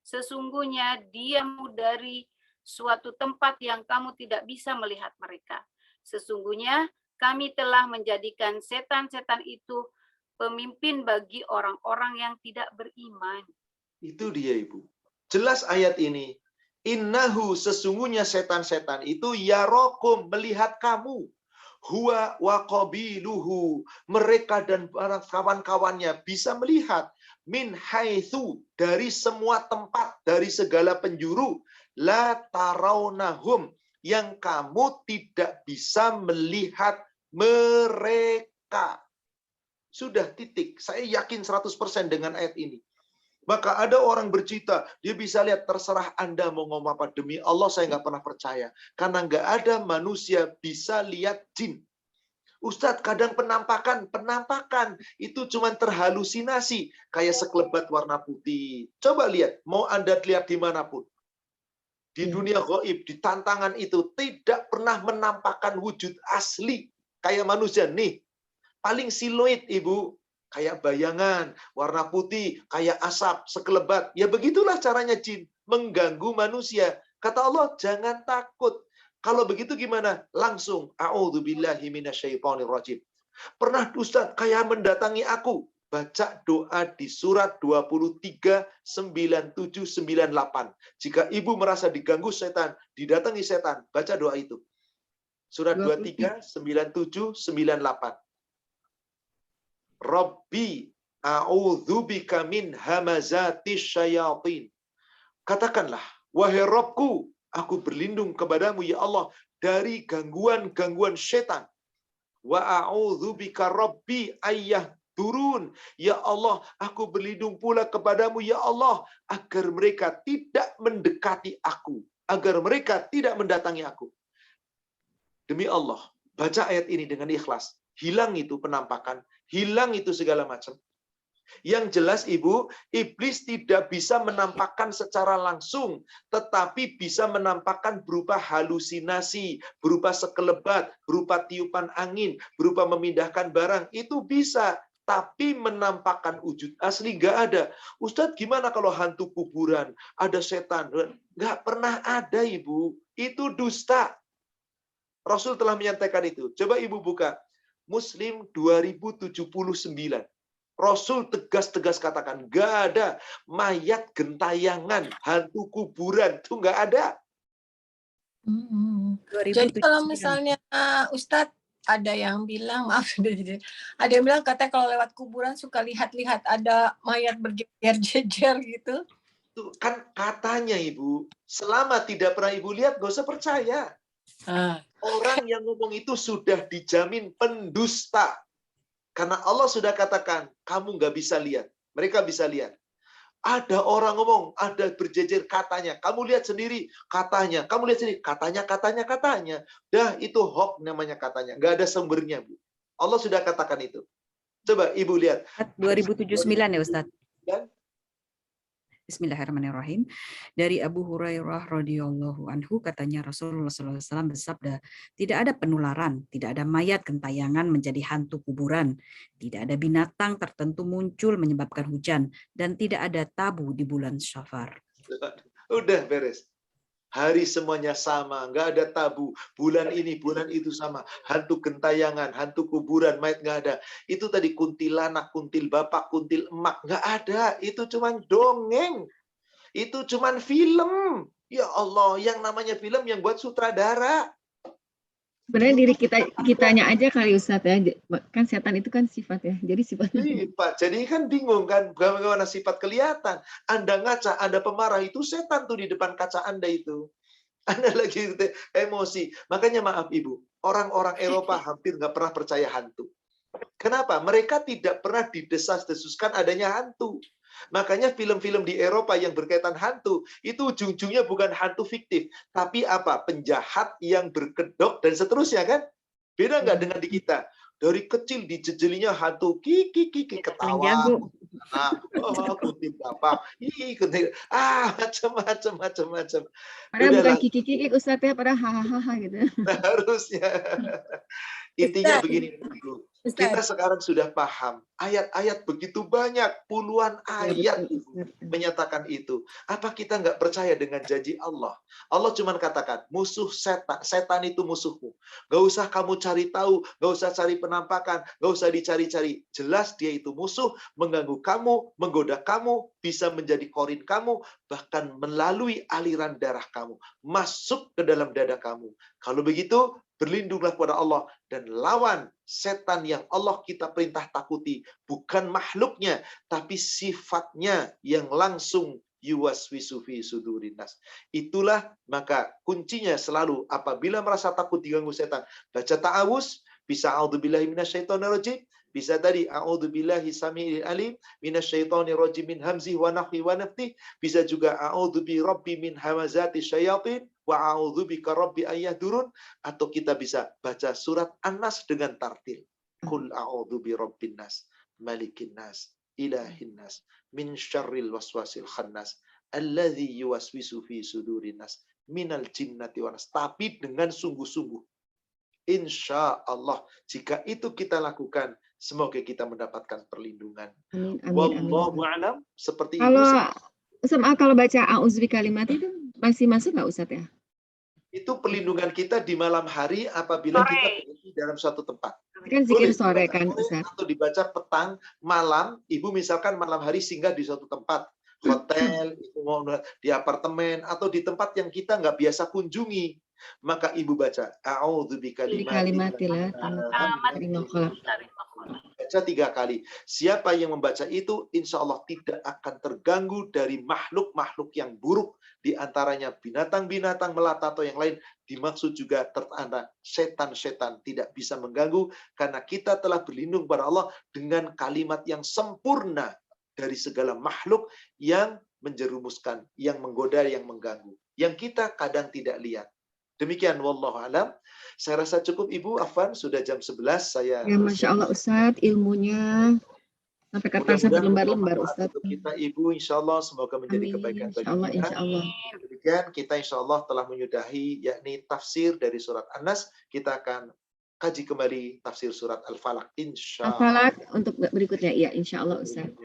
Sesungguhnya diamu dari suatu tempat yang kamu tidak bisa melihat mereka. Sesungguhnya kami telah menjadikan setan-setan itu pemimpin bagi orang-orang yang tidak beriman. Itu dia Ibu. Jelas ayat ini. Innahu, sesungguhnya setan-setan itu yarokum, melihat kamu. Huwa wa qabiluhu, mereka dan para kawan-kawannya bisa melihat. Min haitsu, dari semua tempat, dari segala penjuru. La tarawnahum, yang kamu tidak bisa melihat mereka. Sudah titik. Saya yakin 100% dengan ayat ini. Maka ada orang bercita, dia bisa lihat, terserah Anda mau ngomong apa. Demi Allah saya nggak pernah percaya. Karena nggak ada manusia bisa lihat jin. Ustadz, kadang penampakan itu cuma terhalusinasi. Kayak sekelebat warna putih. Coba lihat, mau Anda lihat dimanapun. Di dunia gaib, di tantangan itu, tidak pernah menampakkan wujud asli. Kayak manusia, nih. Paling siluet, Ibu. Kayak bayangan, warna putih, kayak asap, sekelebat. Ya begitulah caranya jin. Mengganggu manusia. Kata Allah, jangan takut. Kalau begitu gimana? Langsung. A'udzubillahi minasyaitonirrajim. Pernah Ustadz kayak mendatangi aku. Baca doa di surat 23, 97, 98. Jika ibu merasa diganggu setan, didatangi setan, baca doa itu. Surat 23, 97, 98. Rabbi A'udzubika min hamazatis syayatin. Katakanlah, wahai Rabbku, aku berlindung kepadamu ya Allah dari gangguan-gangguan setan. Wa a'udzubika rabbi ayyah turun. Ya Allah, aku berlindung pula kepadamu ya Allah agar mereka tidak mendekati aku, agar mereka tidak mendatangi aku. Demi Allah, baca ayat ini dengan ikhlas. Hilang itu penampakan, hilang itu segala macam. Yang jelas Ibu, iblis tidak bisa menampakkan secara langsung, tetapi bisa menampakkan berupa halusinasi, berupa sekelebat, berupa tiupan angin, berupa memindahkan barang, itu bisa. Tapi menampakkan wujud asli nggak ada. Ustadz, gimana kalau hantu kuburan, ada setan? Nggak pernah ada Ibu, itu dusta. Rasul telah menyampaikan itu. Coba Ibu buka Muslim 2079. Rasul tegas-tegas katakan, nggak ada mayat gentayangan, hantu kuburan, itu nggak ada. Jadi kalau 2079. misalnya Ustadz, ada yang bilang, maaf, ada yang bilang katanya kalau lewat kuburan suka lihat-lihat ada mayat berjejer-jejer gitu. Itu kan katanya Ibu, selama tidak pernah Ibu lihat, nggak usah percaya. Orang yang ngomong itu sudah dijamin pendusta. Karena Allah sudah katakan, kamu nggak bisa lihat. Mereka bisa lihat. Ada orang ngomong, ada berjejer katanya. Kamu lihat sendiri, katanya. Kamu lihat sendiri, katanya. Dah, itu hoax namanya katanya. Nggak ada sumbernya, Bu. Allah sudah katakan itu. Coba Ibu lihat. 2079 ya Ustadz. Dan Bismillahirrahmanirrahim. Dari Abu Hurairah radhiyallahu anhu katanya Rasulullah SAW bersabda, tidak ada penularan, tidak ada mayat gentayangan menjadi hantu kuburan, tidak ada binatang tertentu muncul menyebabkan hujan, dan tidak ada tabu di bulan Syafar. udah beres. Hari semuanya sama, nggak ada tabu. Bulan ini, bulan itu sama. Hantu gentayangan, hantu kuburan, mayat nggak ada. Itu tadi kuntilanak, kuntil bapak, kuntil emak, nggak ada. Itu cuma dongeng. Itu cuma film. Ya Allah, yang namanya film yang buat sutradara. Sebenarnya diri kitanya aja kali Ustadz ya. Kan setan itu kan sifat ya. Jadi sifatnya. Sifat. Jadi kan bingung kan bagaimana sifat kelihatan. Anda ngaca, Anda pemarah, itu setan tuh di depan kaca Anda itu. Anda lagi emosi. Makanya maaf Ibu, orang-orang Eropa hampir nggak pernah percaya hantu. Kenapa? Mereka tidak pernah didesas-desuskan adanya hantu. Makanya film-film di Eropa yang berkaitan hantu, itu ujung-ujungnya bukan hantu fiktif. Tapi apa? Penjahat yang berkedok dan seterusnya kan? Beda nggak dengan di kita? Dari kecil dijejelinya hantu, kiki ketawa. Kuntil bapak, macam-macam. Padahal bukan kiki Ustadz ya, padahal hahaha gitu. Harusnya. Intinya begini, kita sekarang sudah paham. Ayat-ayat begitu banyak, puluhan ayat menyatakan itu. Apa kita nggak percaya dengan janji Allah? Allah cuma katakan, musuh setan. Setan itu musuhmu. Nggak usah kamu cari tahu, nggak usah cari penampakan, nggak usah dicari-cari. Jelas dia itu musuh, mengganggu kamu, menggoda kamu, bisa menjadi korin kamu, bahkan melalui aliran darah kamu, masuk ke dalam dada kamu. Kalau begitu, berlindunglah kepada Allah dan lawan setan yang Allah kita perintah takuti. Bukan makhluknya, tapi sifatnya yang langsung yuwaswisu fi sudurinas. Itulah maka kuncinya selalu apabila merasa takut diganggu setan, baca ta'awuz, bisa a'udzubillahi minasyaitonirrajim, bisa tadi a'udzubillahi samiil alim minasyaitonirrajim min hamzihi wa nafthihi wa nafthihi, bisa juga a'udzubi rabbi min hamazati syayatin wa a'udzubika rabbi ayahdurun, atau kita bisa baca surat An-Nas dengan tartil. Qul a'udzubi rabbin nas, malikin nas, ilahin nas, min syarril waswasil khannas, alladzi yuwaswisu fi sudurin nas, minal jinnati wan nas. Tapi dengan sungguh-sungguh. Insya Allah, jika itu kita lakukan, semoga kita mendapatkan perlindungan. Amin, Wallahu a'lam. Seperti kalau baca a'udzu kalimat itu masih masuk nggak Ustadz ya? Itu perlindungan kita di malam hari apabila kita berada dalam suatu tempat. Kan zikir sore kan Ustadz. Atau dibaca petang, malam, Ibu misalkan malam hari singgah di suatu tempat, hotel, di apartemen, atau di tempat yang kita nggak biasa kunjungi. Maka Ibu baca, a'udzu bikalimatillah Baca 3 kali. Siapa yang membaca itu, insya Allah tidak akan terganggu dari makhluk-makhluk yang buruk. Di antaranya binatang-binatang melata atau yang lain. Dimaksud juga tertanda setan-setan tidak bisa mengganggu. Karena kita telah berlindung pada Allah dengan kalimat yang sempurna dari segala makhluk yang menjerumuskan, yang menggoda, yang mengganggu. Yang kita kadang tidak lihat. Demikian wallahu alam. Saya rasa cukup Ibu Afwan, sudah jam 11 saya. Ya, Masya Allah Ustadz, ilmunya sampai kertasnya berlembar-lembar Ustadz. Untuk kita Ibu, insya Allah semoga menjadi Amin. kebaikan bagi Insya Allah, kita. insya Allah. Demikian kita insya Allah telah menyudahi yakni tafsir dari surat An-Nas. Kita akan kaji kembali tafsir surat Al-Falaq. Insya Allah. Al-Falaq untuk berikutnya, ya insya Allah Ustadz.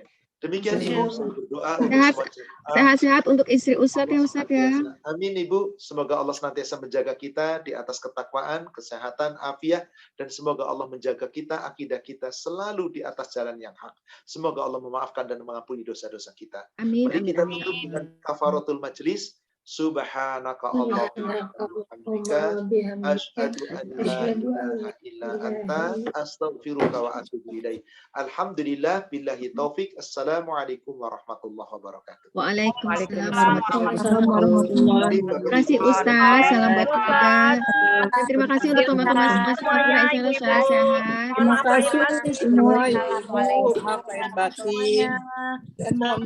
Demikian Ibu, saya berdoa untuk Sehat. semua jemaah. Sehat-sehat untuk istri Ustadz ya Ustadz ya. Amin Ibu, semoga Allah senantiasa menjaga kita di atas ketakwaan, kesehatan, afiat, dan semoga Allah menjaga kita, akidah kita selalu di atas jalan yang hak. Semoga Allah memaafkan dan mengampuni dosa-dosa kita. Amin, Mari amin, kita amin. tutup dengan kafaratul majlis. Subhanaka Allahumma wa bihamdika asyhadu an la ilaha illa anta astaghfiruka wa atubu ilaik. Alhamdulillah billahi taufik. Assalamualaikum warahmatullahi wabarakatuh. Waalaikumsalam warahmatullahi wabarakatuh. Terima kasih Ustaz, salam buat kita. Dan terima kasih untuk teman-teman semua semuanya, insya Allah sehat-sehat. Terima kasih semua Ibu, Bapak dan Batin. Dan mohon